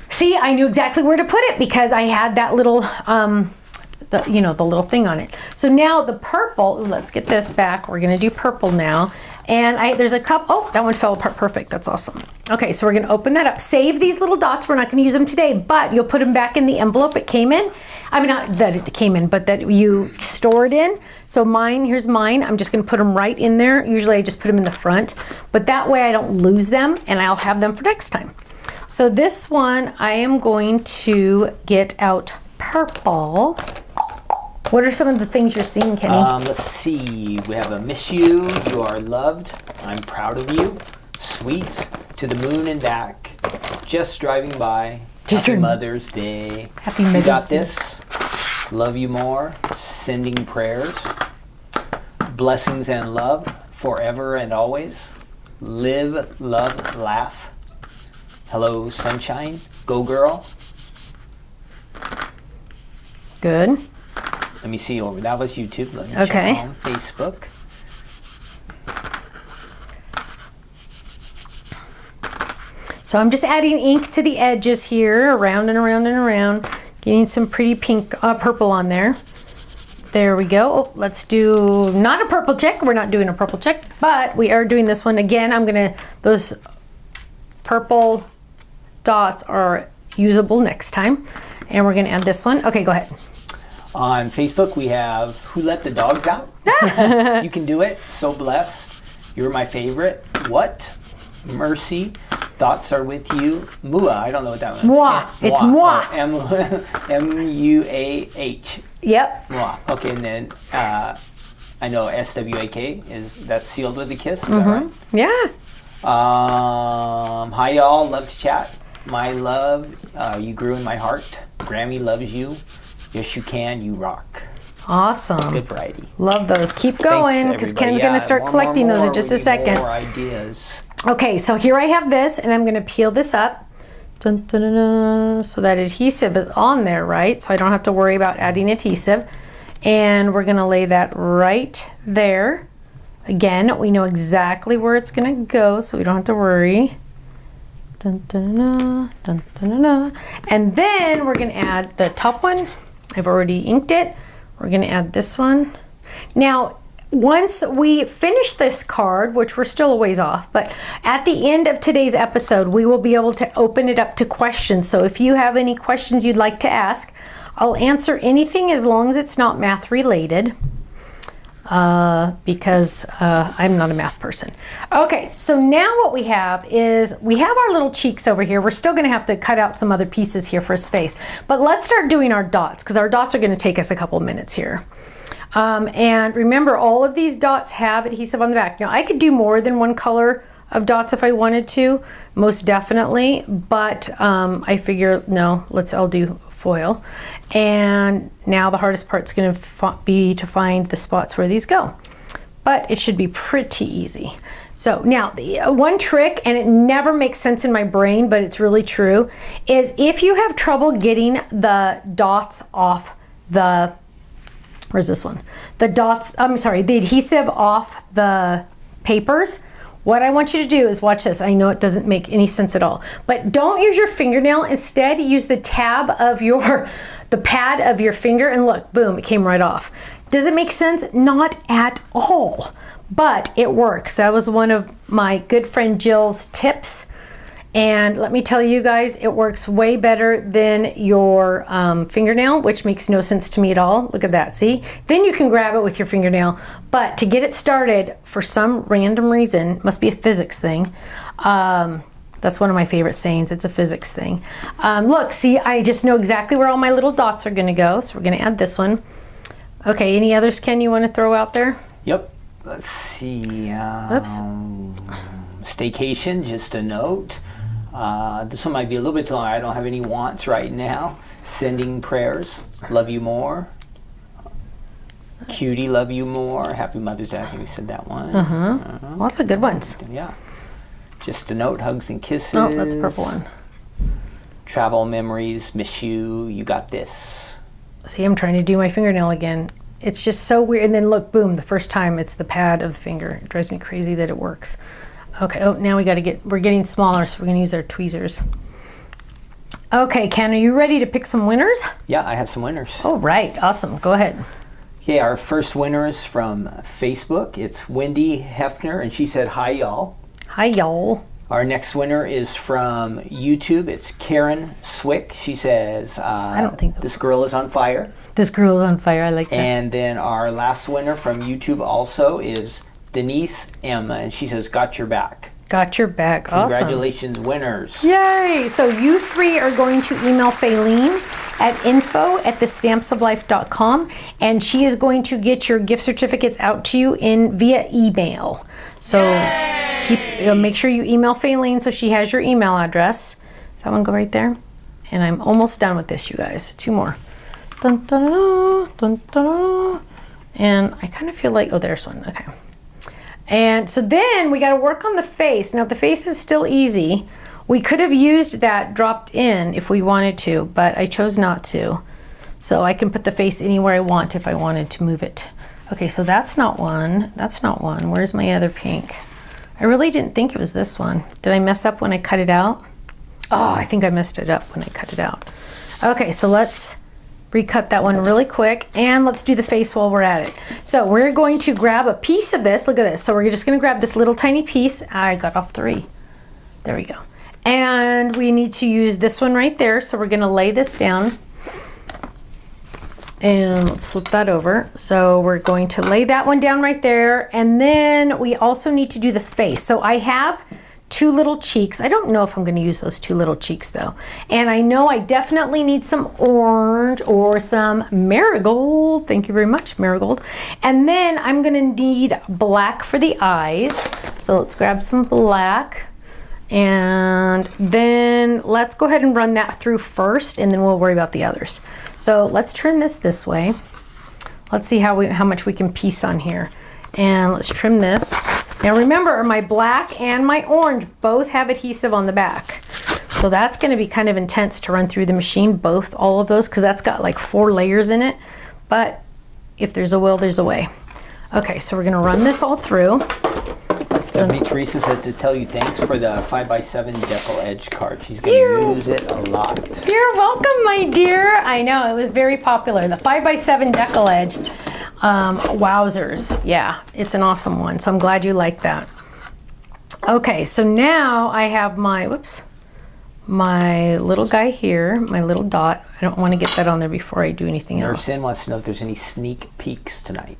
See, I knew exactly where to put it because I had that little, the little thing on it. So now the purple, let's get this back. We're gonna do purple now. And there's a cup, oh, that one fell apart perfect, that's awesome. Okay, so we're gonna open that up. Save these little dots, we're not gonna use them today, but you'll put them back in the envelope it came in. I mean, not that it came in, but that you store it in. So mine, here's mine. I'm just gonna put them right in there. Usually I just put them in the front, but that way I don't lose them and I'll have them for next time. So this one, I am going to get out purple. What are some of the things you're seeing, Kenny? Let's see. We have a miss you, you are loved, I'm proud of you, sweet, to the moon and back, just driving by, happy Mother's Day, Happy Mother's Day. You got this, love you more, sending prayers, blessings and love, forever and always, live, love, laugh, hello sunshine, go girl. Good. Let me see over. That was YouTube. Let me Okay. check on Facebook. So I'm just adding ink to the edges here, around and around and around, getting some pretty pink, purple on there. There we go. Oh, let's do not a purple check. We're not doing a purple check, but we are doing this one again. Those purple dots are usable next time, and we're gonna add this one. Okay, go ahead. On Facebook, we have Who Let the Dogs Out? You can do it. So blessed. You're my favorite. What? Mercy. Thoughts are with you. Mua. I don't know what that means. Moi. It's moi. M-U-A-H. Yep. Moi. Okay, and then I know S-W-A-K that's sealed with a kiss. Is that right? Yeah. Hi, y'all. Love to chat. My love. You grew in my heart. Grammy loves you. Yes, you can. You rock. Awesome. Good variety. Love those. Keep going because Ken's going to start collecting those in just a second. More ideas. Okay, so here I have this, and I'm going to peel this up. Dun, dun, dun, dun, so that adhesive is on there, right? So I don't have to worry about adding adhesive. And we're going to lay that right there. Again, we know exactly where it's gonna go, so we don't have to worry. Dun, dun, dun, dun, dun, dun. And then we're gonna add the top one. I've already inked it. We're gonna add this one. Now, once we finish this card, which we're still a ways off, but at the end of today's episode, we will be able to open it up to questions. So if you have any questions you'd like to ask, I'll answer anything as long as it's not math related, because I'm not a math person. Okay, so now what we have is we have our little cheeks over here. We're still gonna have to cut out some other pieces here for his face, but let's start doing our dots, because our dots are gonna take us a couple minutes here. And remember, all of these dots have adhesive on the back. Now, I could do more than one color of dots if I wanted to, most definitely, but I figure, no, I'll do foil. And now the hardest part's gonna be to find the spots where these go. But it should be pretty easy. So now, the one trick, and it never makes sense in my brain, but it's really true, is if you have trouble getting the dots off the where's this one? The adhesive off the papers. What I want you to do is watch this. I know it doesn't make any sense at all, but don't use your fingernail. Instead, use the tab of the pad of your finger, and look, boom, it came right off. Does it make sense? Not at all, but it works. That was one of my good friend Jill's tips. And let me tell you guys, it works way better than your fingernail, which makes no sense to me at all. Look at that, see? Then you can grab it with your fingernail. But to get it started, for some random reason, must be a physics thing. That's one of my favorite sayings, it's a physics thing. Look, see, I just know exactly where all my little dots are gonna go, so we're gonna add this one. Okay, any others, Ken, you wanna throw out there? Yep, let's see. Oops. Staycation, just a note. This one might be a little bit too long. I don't have any wants right now. Sending prayers. Love you more. Cutie, love you more. Happy Mother's Day. I think we said that one. Lots of good ones. Yeah. Just a note. Hugs and kisses. Oh, that's a purple one. Travel memories. Miss you. You got this. See, I'm trying to do my fingernail again. It's just so weird. And then look, boom, the first time it's the pad of the finger. It drives me crazy that it works. Okay, oh, now we're getting smaller, so we're gonna use our tweezers. Okay, Ken, are you ready to pick some winners? Yeah, I have some winners. Oh, right, awesome, go ahead. Okay, our first winner is from Facebook. It's Wendy Hefner, and she said, hi, y'all. Hi, y'all. Our next winner is from YouTube. It's Karen Swick. She says, I don't think this girl is on fire. This girl is on fire, I like that. And then our last winner from YouTube also is Denise M, and she says, got your back. Got your back, awesome. Congratulations, winners. Yay, so you three are going to email Faylene at info@thestampsoflife.com, and she is going to get your gift certificates out to you via email. So make sure you email Faylene so she has your email address. Does that one go right there? And I'm almost done with this, you guys. 2 more. Dun, dun, dun, dun, dun, dun. And I kind of feel like, oh, there's one, okay. And so then we got to work on the face. Now the face is still easy. We could have used that dropped in if we wanted to, but I chose not to. So I can put the face anywhere I want if I wanted to move it. Okay, so that's not one. That's not one. Where's my other pink? I really didn't think it was this one. Did I mess up when I cut it out? Oh, I think I messed it up when I cut it out. Okay, so let's recut that one really quick, and let's do the face while we're at it. So we're going to grab a piece of this. Look at this. So we're just going to grab this little tiny piece. I got off 3. There we go. And we need to use this one right there. So we're going to lay this down. And let's flip that over. So we're going to lay that one down right there. And then we also need to do the face. So I have 2 little cheeks. I don't know if I'm going to use those 2 little cheeks though. And I know I definitely need some orange or some marigold. Thank you very much, marigold. And then I'm going to need black for the eyes. So let's grab some black. And then let's go ahead and run that through first, and then we'll worry about the others. So let's turn this way. Let's see how much we can piece on here. And let's trim this. Now remember, my black and my orange both have adhesive on the back. So that's going to be kind of intense to run through the machine, all of those, because that's got like 4 layers in it. But if there's a will, there's a way. Okay, so we're gonna run this all through. Stephanie Teresa says to tell you thanks for the 5x7 decal edge card. She's going to use it a lot. You're welcome, my dear. I know, it was very popular. The 5x7 decal edge. Wowzers. Yeah, it's an awesome one. So I'm glad you like that. Okay, so now I have my, my little guy here, my little dot. I don't want to get that on there before I do anything else. Nurse Sin wants to know if there's any sneak peeks tonight.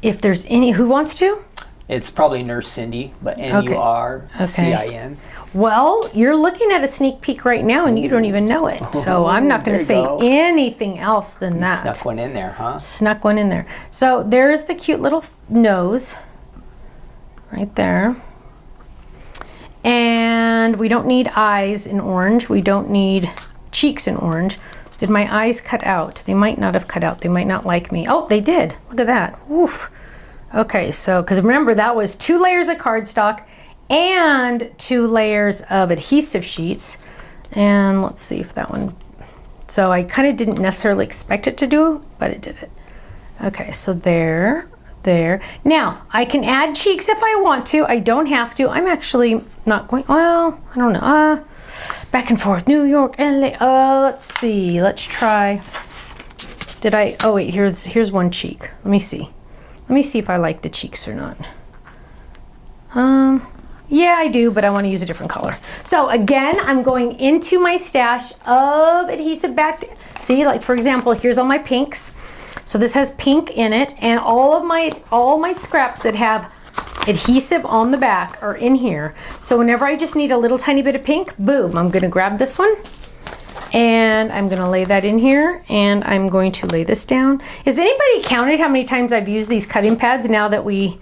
If there's any, who wants to? It's probably Nurse Cindy, but N-U-R-C-I-N. Well, you're looking at a sneak peek right now and you don't even know it. So I'm not going to say anything else than that. Snuck one in there, huh? Snuck one in there. So there's the cute little nose right there. And we don't need eyes in orange. We don't need cheeks in orange. Did my eyes cut out? They might not have cut out. They might not like me. Oh, they did. Look at that. Oof. Okay, so, because remember that was 2 layers of cardstock and 2 layers of adhesive sheets. And let's see if that one, so I kind of didn't necessarily expect it to do, but it did it. Okay, so there. Now, I can add cheeks if I want to. I don't have to. I'm actually not going, well, I don't know. Back and forth, New York, LA. Let's see, let's try. Did I, oh wait, here's one cheek. Let me see. Let me see if I like the cheeks or not. Yeah, I do, but I want to use a different color. So again, I'm going into my stash of adhesive back. See, like for example, here's all my pinks. So this has pink in it, and all my scraps that have adhesive on the back are in here. So whenever I just need a little tiny bit of pink, boom, I'm gonna grab this one. And I'm gonna lay that in here, and I'm going to lay this down. Has anybody counted how many times I've used these cutting pads now that we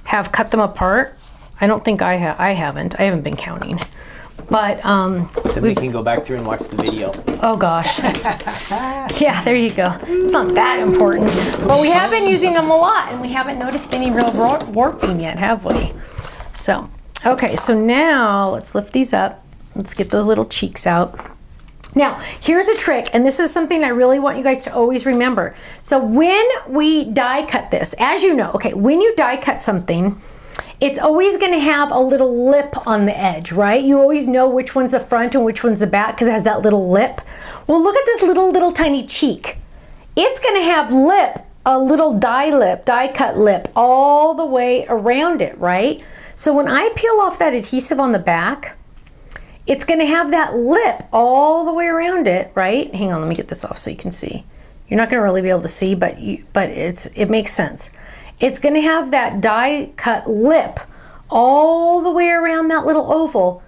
have cut them apart? I don't think I haven't been counting. But so we can go back through and watch the video. Oh gosh. Yeah, there you go. It's not that important. But we have been using them a lot, and we haven't noticed any real warping yet, have we? So, okay, so now let's lift these up. Let's get those little cheeks out. Now, here's a trick, and this is something I really want you guys to always remember. So when we die cut this, as you know, okay, when you die cut something, it's always going to have a little lip on the edge, right? You always know which one's the front and which one's the back because it has that little lip. Well, look at this little tiny cheek. It's going to have a little die cut lip all the way around it, right? So when I peel off that adhesive on the back, it's going to have that lip all the way around it, right? Hang on, let me get this off so you can see. You're not going to really be able to see, but it makes sense. It's going to have that die cut lip all the way around that little oval.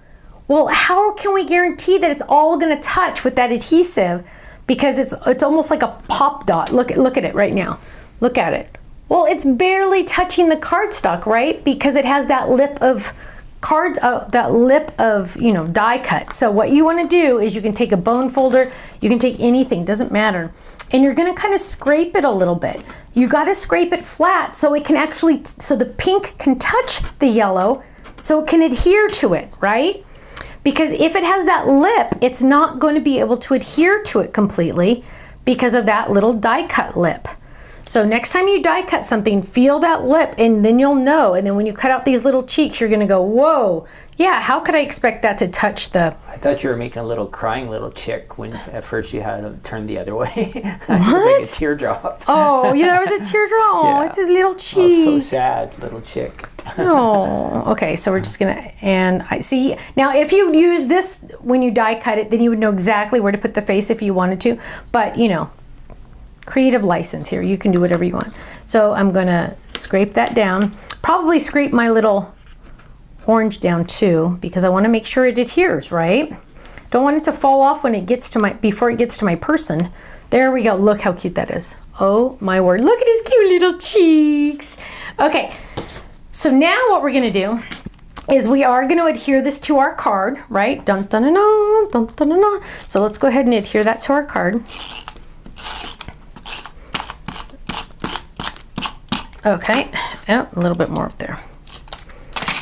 Well, how can we guarantee that it's all going to touch with that adhesive? Because it's almost like a pop dot. Look at it right now. Look at it. Well, it's barely touching the cardstock, right? Because it has that lip of die cut. So what you want to do is you can take a bone folder, you can take anything, doesn't matter, and you're going to kind of scrape it a little bit. You got to scrape it flat so it can actually, so the pink can touch the yellow, so it can adhere to it, right? Because if it has that lip, it's not going to be able to adhere to it completely because of that little die cut lip. So next time you die cut something, feel that lip, and then you'll know. And then when you cut out these little cheeks, you're gonna go, whoa, yeah, how could I expect that to touch the... I thought you were making a little crying little chick when at first you had to turn the other way. What? Make a teardrop. Oh, yeah, that was a teardrop. Oh, yeah. It's his little cheeks. Oh, so sad, little chick. Oh, okay, so we're just gonna, and I see, now if you use this when you die cut it, then you would know exactly where to put the face if you wanted to, but you know, creative license here. You can do whatever you want. So I'm gonna scrape that down. Probably scrape my little orange down too, because I want to make sure it adheres, right? Don't want it to fall off when it gets to my, before it gets to my person. There we go. Look how cute that is. Oh my word. Look at his cute little cheeks. Okay. So now what we're gonna do is we are gonna adhere this to our card, right? Dun dun dun dun dun dun dun dun. So let's go ahead and adhere that to our card. Okay, oh, a little bit more up there.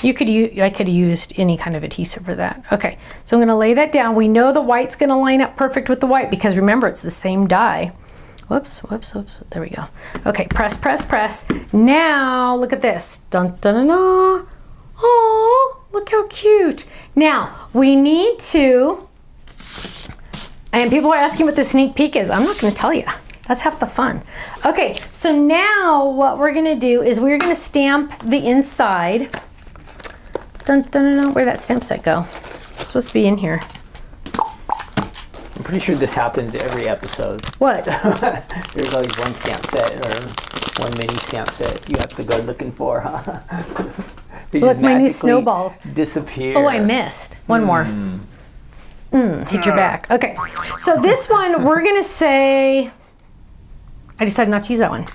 You could use, I could have used any kind of adhesive for that. Okay, so I'm gonna lay that down. We know the white's gonna line up perfect with the white because remember, it's the same dye. Whoops. There we go. Okay, press, press, press. Now, look at this. Dun, dun, dun, dun. Oh, look how cute. Now, we need to, and people are asking what the sneak peek is. I'm not going to tell you. That's half the fun. Okay, so now what we're going to do is we're going to stamp the inside. Dun, dun, dun, dun. Where'd that stamp set go? It's supposed to be in here. I'm pretty sure this happens every episode. What? There's always one stamp set or one mini stamp set you have to go looking for, huh? Look, my new snowballs disappear. Oh, I missed. One more. Hit your back. Okay, so this one we're gonna say, I decided not to use that one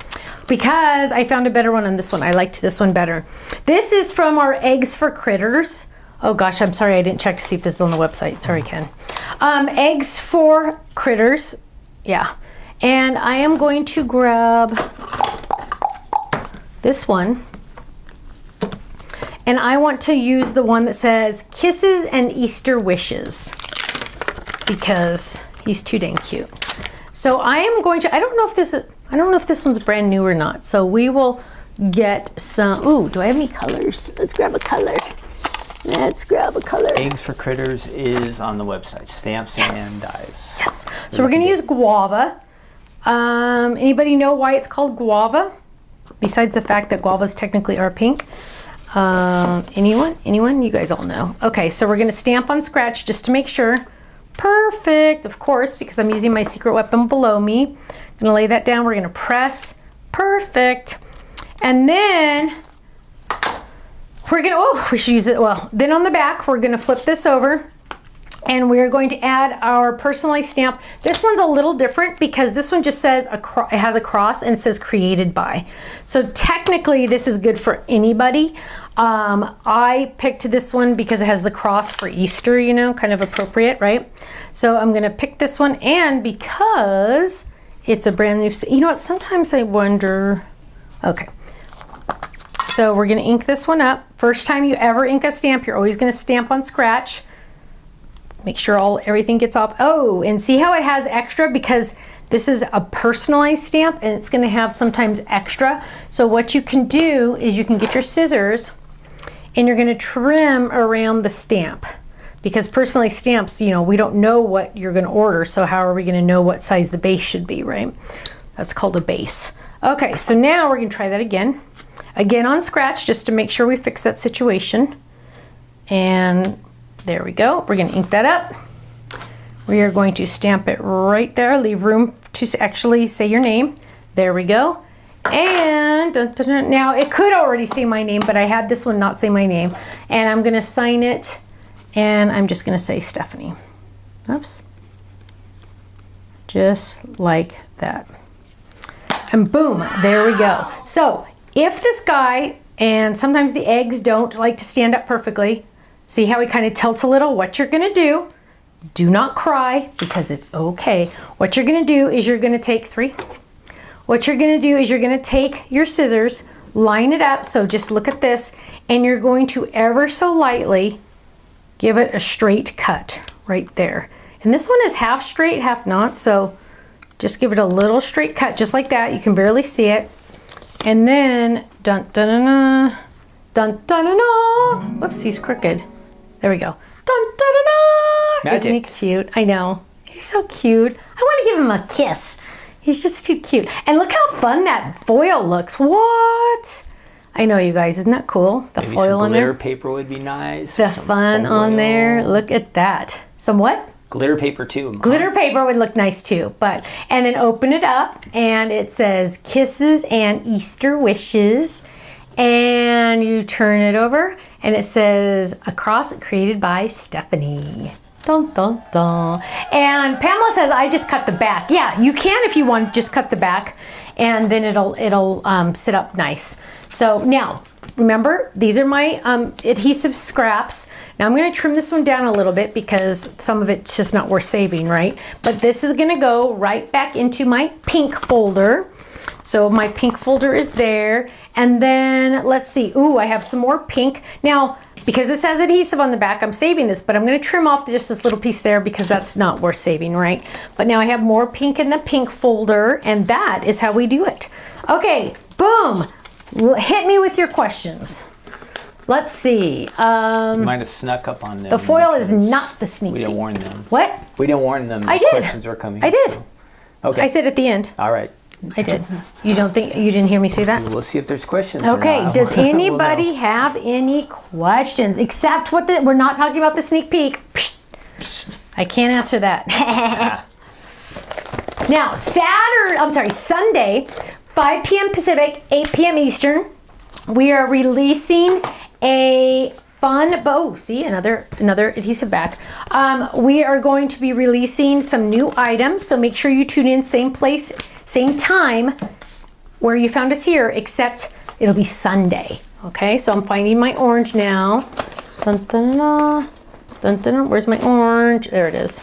because I found a better one on this one. I liked this one better. This is from our Eggs for Critters. Oh gosh, I'm sorry I didn't check to see if this is on the website. Sorry, Ken. Eggs for Critters. Yeah. And I am going to grab this one. And I want to use the one that says Kisses and Easter Wishes because he's too dang cute. So I am going to, I don't know if this one's brand new or not. So we will get some, ooh, do I have any colors? Let's grab a color. Let's grab a color. Eggs for Critters is on the website. Stamps and dyes. Yes. So we're going to use guava. Anybody know why it's called guava? Besides the fact that guavas technically are pink. Anyone? You guys all know. Okay, so we're going to stamp on scratch just to make sure. Perfect, of course, because I'm using my secret weapon below me. I'm going to lay that down. We're going to press. Perfect. And then we're going to, oh, we should use it. Well, then on the back, we're going to flip this over and we're going to add our Personalize stamp. This one's a little different because this one just says, it has a cross and it says created by. So technically this is good for anybody. I picked this one because it has the cross for Easter, you know, kind of appropriate, right? So I'm gonna pick this one, and because it's a brand new, you know what, sometimes I wonder, okay. So we're gonna ink this one up. First time you ever ink a stamp, you're always gonna stamp on scratch. Make sure everything gets off. Oh, and see how it has extra because this is a personalized stamp and it's gonna have sometimes extra. So what you can do is you can get your scissors and you're gonna trim around the stamp because personalized stamps, you know, we don't know what you're gonna order. So how are we gonna know what size the base should be, right? That's called a base. Okay, so now we're gonna try that again. Again on scratch just to make sure we fix that situation. And there we go. We're going to ink that up. We are going to stamp it right there. Leave room to actually say your name. There we go. And dun, dun, dun. Now it could already say my name, but I had this one not say my name. And I'm going to sign it. And I'm just going to say Stephanie. Oops. Just like that. And boom, there we go. So if this guy, and sometimes the eggs don't like to stand up perfectly, see how he kind of tilts a little? What you're gonna do not cry because it's okay. What you're gonna do is you're gonna take What you're gonna do is you're gonna take your scissors, line it up, so just look at this, and you're going to ever so lightly give it a straight cut right there. And this one is half straight, half not, so just give it a little straight cut, just like that. You can barely see it. And then, dun dun dun dun, dun dun dun dun. Whoops, he's crooked. There we go. Dun dun dun dun. Magic. Isn't he cute? I know. He's so cute. I want to give him a kiss. He's just too cute. And look how fun that foil looks. What? I know, you guys. Isn't that cool? The Maybe foil some on there. glitter paper would be nice. The fun on there. Look at that. Some what? Glitter paper too. Mom. Glitter paper would look nice too, and then open it up and it says Kisses and Easter Wishes, and you turn it over and it says a cross created by Stephanie. Dun, dun, dun. And Pamela says I just cut the back. Yeah, you can if you want, just cut the back and then it'll sit up nice. So now remember, these are my adhesive scraps. Now I'm going to trim this one down a little bit because some of it's just not worth saving, right? But this is going to go right back into my pink folder. So my pink folder is there. And then let's see. Ooh, I have some more pink. Now, because this has adhesive on the back, I'm saving this, but I'm going to trim off just this little piece there because that's not worth saving, right? But now I have more pink in the pink folder, and that is how we do it. Okay, boom. Hit me with your questions. Let's see. You might have snuck up on them. The foil is not the sneak We peek. didn't warn them. What? We didn't warn them. I did. Questions were coming. I did. So. Okay. I said at the end. All right. I did. You didn't hear me say that? We'll see if there's questions. Okay, or not. does We'll anybody know. have any questions? Except we're not talking about the sneak peek. I can't answer that. Now, Sunday, 5 p.m. Pacific, 8 p.m. Eastern, we are releasing a fun, see, another adhesive back. We are going to be releasing some new items, so make sure you tune in, same place, same time where you found us here, except it'll be Sunday. Okay, so I'm finding my orange now. Dun, dun, dun, dun, dun, where's my orange? There it is.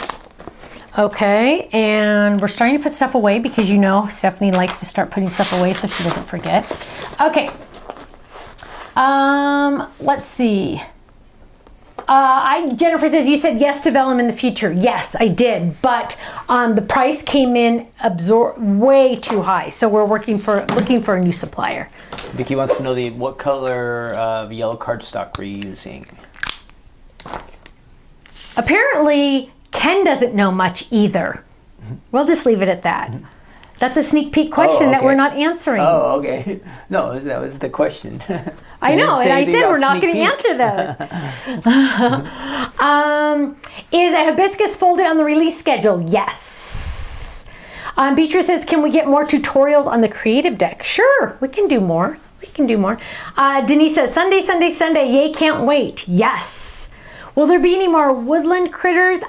Okay, and we're starting to put stuff away because you know Stephanie likes to start putting stuff away so she doesn't forget. Okay. Let's see. Jennifer says, you said yes to vellum in the future. Yes, I did, but the price came in way too high, so we're looking for a new supplier. Vicky wants to know what color of yellow cardstock we're using. Apparently, Ken doesn't know much either. We'll just leave it at that. That's a sneak peek question that we're not answering. Oh, okay. No, that was the question. I know, and I said we're not going to answer those. Is a hibiscus folded on the release schedule? Yes. Beatrice says, can we get more tutorials on the creative deck? Sure, we can do more. Denise says, Sunday, yay, can't wait. Yes. Will there be any more woodland critters?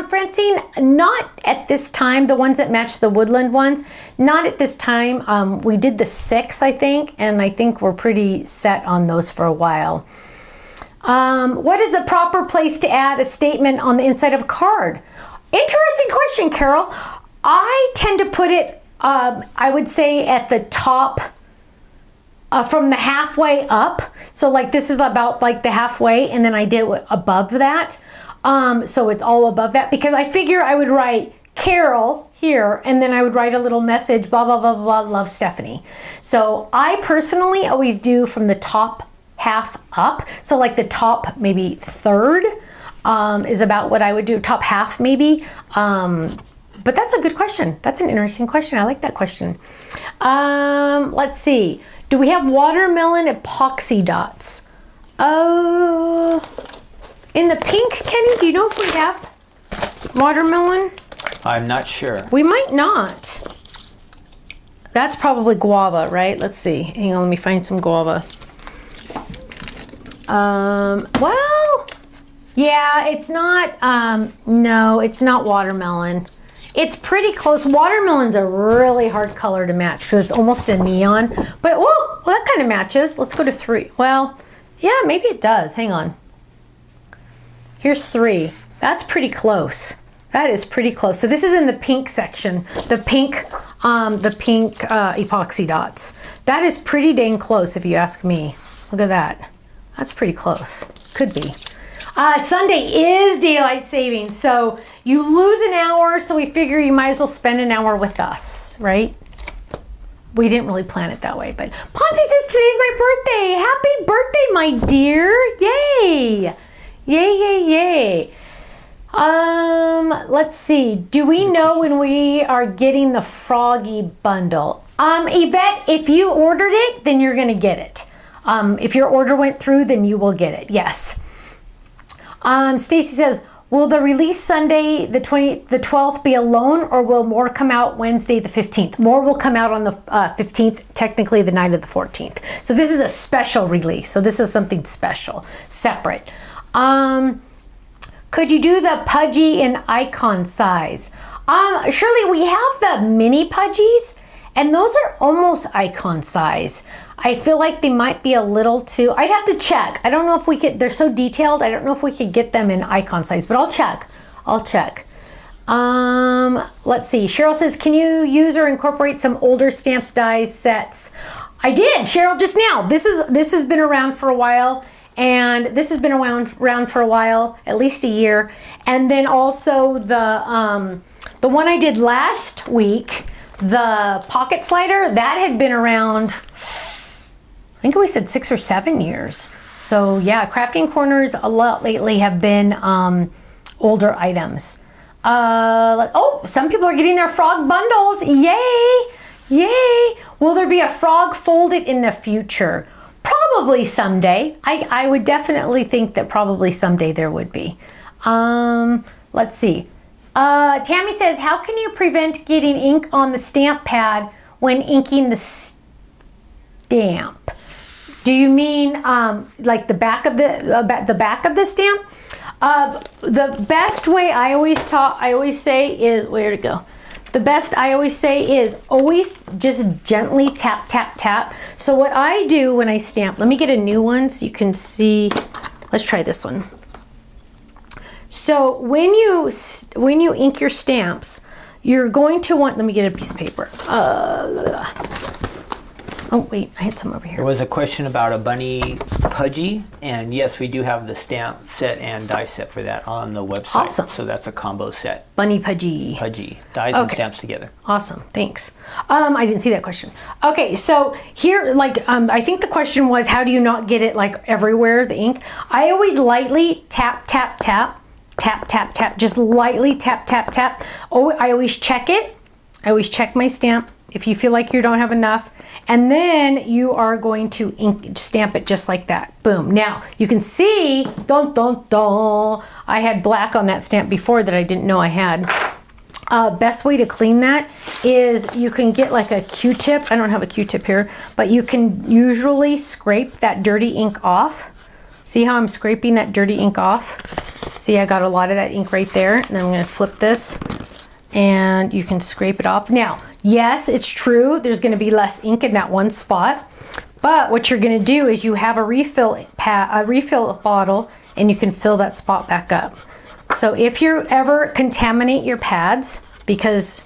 Francine, not at this time. The ones that match the woodland ones, not at this time. We did the 6, I think, and I think we're pretty set on those for a while. What is the proper place to add a statement on the inside of a card? Interesting question, Carol. I tend to put it, I would say, at the top, from the halfway up. So like this is about like the halfway, and then I did above that. So it's all above that because I figure I would write Carol here, and then I would write a little message, blah, blah, blah, blah, love Stephanie. So I personally always do from the top half up. So like the top maybe third is about what I would do, top half maybe. But that's a good question. That's an interesting question. I like that question. Let's see. Do we have watermelon epoxy dots? Oh, in the pink, Kenny, do you know if we have watermelon? I'm not sure. We might not. That's probably guava, right? Let's see. Hang on, let me find some guava. Well, yeah, it's not, no, it's not watermelon. It's pretty close. Watermelon's a really hard color to match because it's almost a neon. But, well, that kind of matches. Let's go to 3. Well, yeah, maybe it does. Hang on. Here's 3. That's pretty close. That is pretty close. So this is in the pink section. The pink epoxy dots. That is pretty dang close if you ask me. Look at that. That's pretty close. Could be. Sunday is daylight savings, so you lose an hour, so we figure you might as well spend an hour with us, right? We didn't really plan it that way, but Ponzi says today's my birthday. Happy birthday, my dear. Yay. Yay, yay, yay. Let's see. Do we know when we are getting the Froggy bundle? Yvette, if you ordered it, then you're going to get it. If your order went through, then you will get it. Yes. Stacy says, will the release Sunday, the 12th be alone, or will more come out Wednesday, the 15th? More will come out on the 15th, technically the night of the 14th. So this is a special release. So this is something special, separate. Could you do the pudgy in icon size? Shirley, we have the mini pudgies, and those are almost icon size. I feel like they might be a little too, I'd have to check. I don't know if we could, they're so detailed, I don't know if we could get them in icon size, but I'll check. Let's see, Cheryl says, can you use or incorporate some older stamps, dies, sets? I did, Cheryl, just now. This has been around for a while, And this has been around for a while, at least a year. And then also the one I did last week, the pocket slider, that had been around, I think we said 6 or 7 years. So yeah, crafting corners a lot lately have been older items. Oh, some people are getting their frog bundles. Yay! Yay! Will there be a frog foldit in the future? Probably someday. I would definitely think that probably someday there would be. Let's see. Tammy says, how can you prevent getting ink on the stamp pad when inking the stamp? Do you mean like the back of the stamp? The best way I always say is, where to go? The best I always say is always just gently tap, tap, tap. So what I do when I stamp, let me get a new one so you can see. Let's try this one. So when you ink your stamps, you're going to want, let me get a piece of paper. Oh wait, I had some over here. There was a question about a bunny pudgy, and yes, we do have the stamp set and die set for that on the website. Awesome. So that's a combo set. Bunny pudgy. Pudgy. Dies and stamps together. Awesome, thanks. I didn't see that question. Okay, so here, I think the question was, how do you not get it like everywhere, the ink? I always lightly tap, tap, tap, tap, tap, tap, just lightly tap, tap, tap. Oh, I always check it. I always check my stamp. If you feel like you don't have enough, and then you are going to stamp it just like that. Boom. Now you can see, dun, dun, dun, I had black on that stamp before that I didn't know I had. Best way to clean that is you can get like a Q-tip. I don't have a Q-tip here, but you can usually scrape that dirty ink off. See how I'm scraping that dirty ink off? See, I got a lot of that ink right there, and then I'm going to flip this. And you can scrape it off. Now, yes, it's true, there's going to be less ink in that one spot, but what you're going to do is you have a refill bottle, and you can fill that spot back up. So if you ever contaminate your pads, because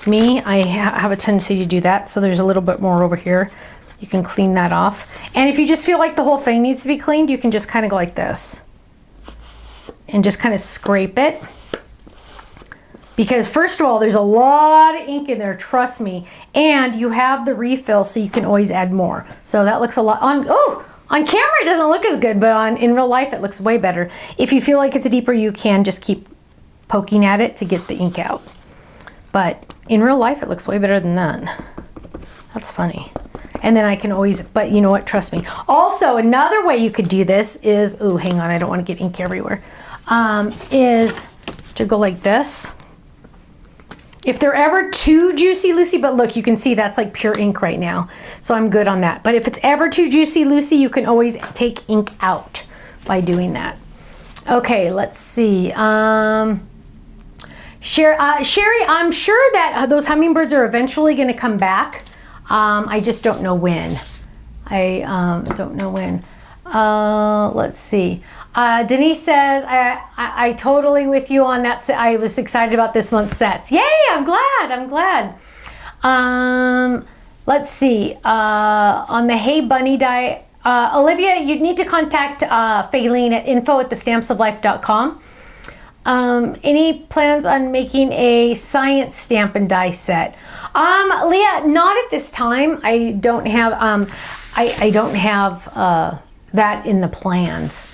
I have a tendency to do that, so there's a little bit more over here, you can clean that off. And if you just feel like the whole thing needs to be cleaned, you can just kind of go like this and just kind of scrape it. Because first of all, there's a lot of ink in there, trust me. And you have the refill, so you can always add more. So that looks a lot, on camera it doesn't look as good, but in real life it looks way better. If you feel like it's deeper, you can just keep poking at it to get the ink out. But in real life it looks way better than that. That's funny. And then I can always, but you know what, trust me. Also, another way you could do this is, oh, hang on, I don't want to get ink everywhere, is to go like this. If they're ever too juicy, Lucy, but look, you can see that's like pure ink right now. So I'm good on that. But if it's ever too juicy, Lucy, you can always take ink out by doing that. Okay, let's see. Sherry, I'm sure that those hummingbirds are eventually going to come back. I just don't know when. I don't know when. Let's see. Denise says, I totally with you on that. I was excited about this month's sets. Yay, I'm glad. Let's see. On the Hey Bunny die, Olivia, you'd need to contact Faylene at info@thestampsoflife.com. Any plans on making a science stamp and die set? Leah, not at this time. I don't have I don't have that in the plans.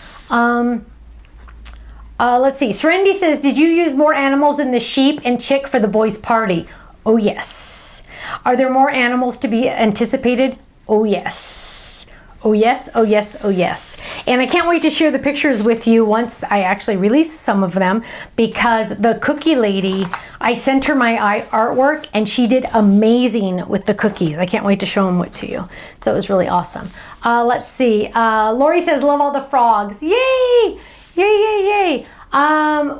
Let's see. Serenity says, did you use more animals than the sheep and chick for the boys' party? Oh yes. Are there more animals to be anticipated? Oh yes. Oh yes, oh yes, oh yes. And I can't wait to share the pictures with you once I actually release some of them, because the cookie lady, I sent her my artwork and she did amazing with the cookies. I can't wait to show them to you. So it was really awesome. Let's see. Lori says, love all the frogs. Yay! Yay, yay, yay.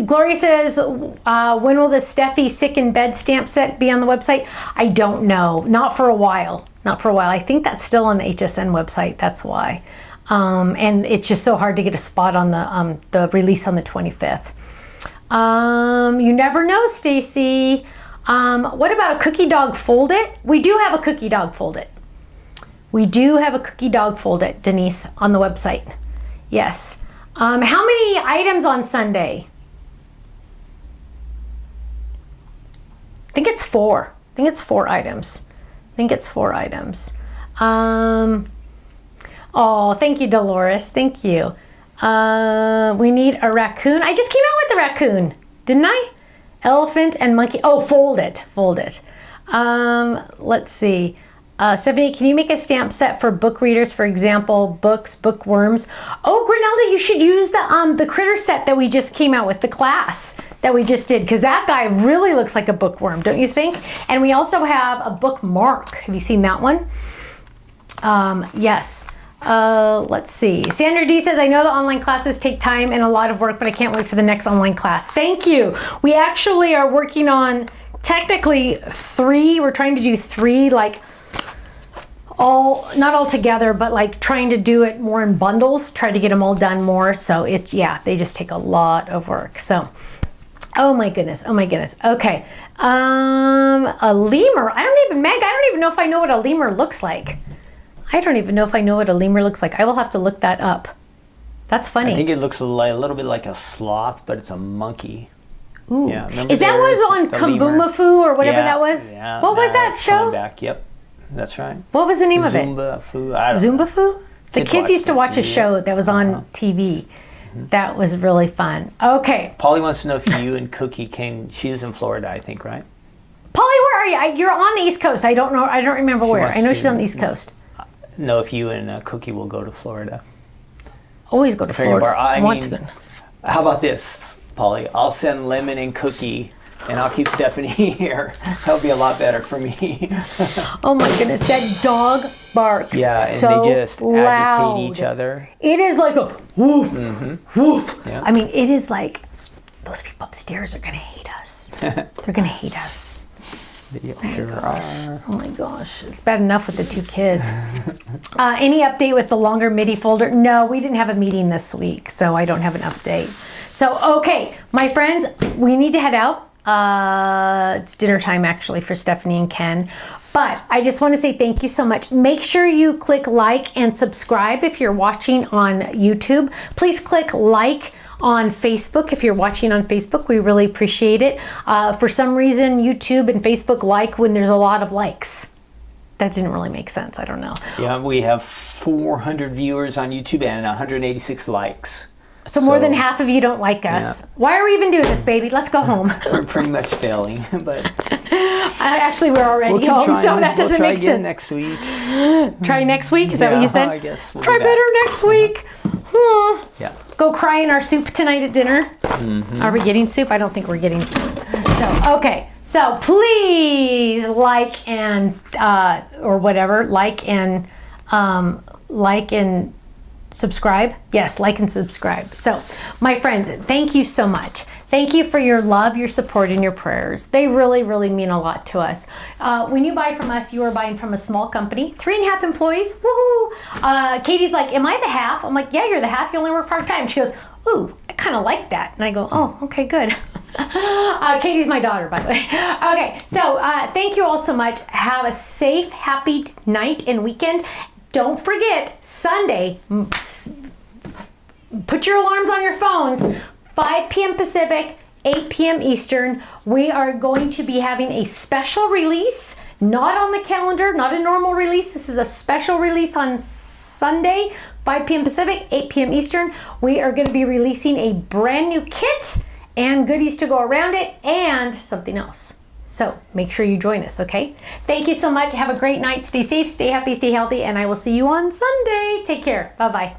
Gloria says, when will the Steffi sick in bed stamp set be on the website? I don't know. Not for a while. Not for a while. I think that's still on the HSN website. That's why. And it's just so hard to get a spot on the release on the 25th. You never know, Stacy. What about a cookie dog foldit? We do have a cookie dog foldit. We do have a cookie dog foldit, Denise, on the website. Yes. How many items on Sunday? I think it's 4. I think it's 4 items. Oh, thank you, Dolores. Thank you. We need a raccoon. I just came out with the raccoon, didn't I? Elephant and monkey. Oh, fold it. Let's see. Stephanie, can you make a stamp set for book readers? For example, books, bookworms. Oh, Grinelda, you should use the critter set that we just came out with, the class that we just did, because that guy really looks like a bookworm, don't you think? And we also have a bookmark. Have you seen that one? Yes. Let's see. Sandra D says, I know the online classes take time and a lot of work, but I can't wait for the next online class. Thank you. We actually are working on technically 3. We're trying to do 3, like not all together, but like trying to do it more in bundles, try to get them all done more. So they just take a lot of work. So, oh my goodness. Okay. A lemur. I don't even know if I know what a lemur looks like. I will have to look that up. That's funny. I think it looks a little bit like a sloth, but it's a monkey. Ooh. Yeah, is that was on Kumbumafu or whatever that was? Yeah, what was that show? Back. Yep, that's right. What was the name of it? Zumbafu. Zumbafu? The kids used to watch a show that was on TV. That was really fun. Okay. Polly wants to know if you and Cookie came. She's in Florida, I think, right? Polly, where are you? You're on the East Coast. I don't know. I don't remember where. I know she's on the East Coast. Know if you and Cookie will go to Florida. Always go to Florida. I want to go. How about this, Polly? I'll send Lemon and Cookie, and I'll keep Stephanie here. That'll be a lot better for me. Oh my goodness, that dog barks so they just loud. agitate each other. It is like a woof, woof. Yeah. I mean, it is like those people upstairs are gonna hate us. They're gonna hate us. Oh my gosh, it's bad enough with the 2 kids. Any update with the longer MIDI folder? No, we didn't have a meeting this week, so I don't have an update. So, okay, my friends, we need to head out. It's dinner time actually for Stephanie and Ken. But I just want to say thank you so much. Make sure you click like and subscribe if you're watching on YouTube. Please click like on Facebook if you're watching on Facebook. We really appreciate it. For some reason, YouTube and Facebook like when there's a lot of likes. That didn't really make sense. I don't know. Yeah, we have 400 viewers on YouTube and 186 likes. So more than half of you don't like us. Yeah. Why are we even doing this, baby? Let's go home. We're pretty much failing, but actually we're already home, so that doesn't make sense. Next week. Try next week? Is that what you said? I guess. Try better next week. Yeah. Go cry in our soup tonight at dinner. Are we getting soup? I don't think we're getting soup. So okay. So please like and like and subscribe. Yes, like and subscribe. So my friends, thank you so much. Thank you for your love, your support, and your prayers. They really, really mean a lot to us. When you buy from us, you are buying from a small company, 3.5 employees. Woohoo! Katie's like, am I the half? I'm like, yeah, you're the half. You only work part-time. She goes, ooh, I kind of like that. And I go, oh, okay, good. Katie's my daughter, by the way. Okay, so thank you all so much. Have a safe, happy night and weekend. Don't forget, Sunday, put your alarms on your phones, 5 p.m. Pacific, 8 p.m. Eastern. We are going to be having a special release, not on the calendar, not a normal release. This is a special release on Sunday, 5 p.m. Pacific, 8 p.m. Eastern. We are going to be releasing a brand new kit and goodies to go around it and something else. So make sure you join us, okay? Thank you so much. Have a great night. Stay safe, stay happy, stay healthy, and I will see you on Sunday. Take care. Bye-bye.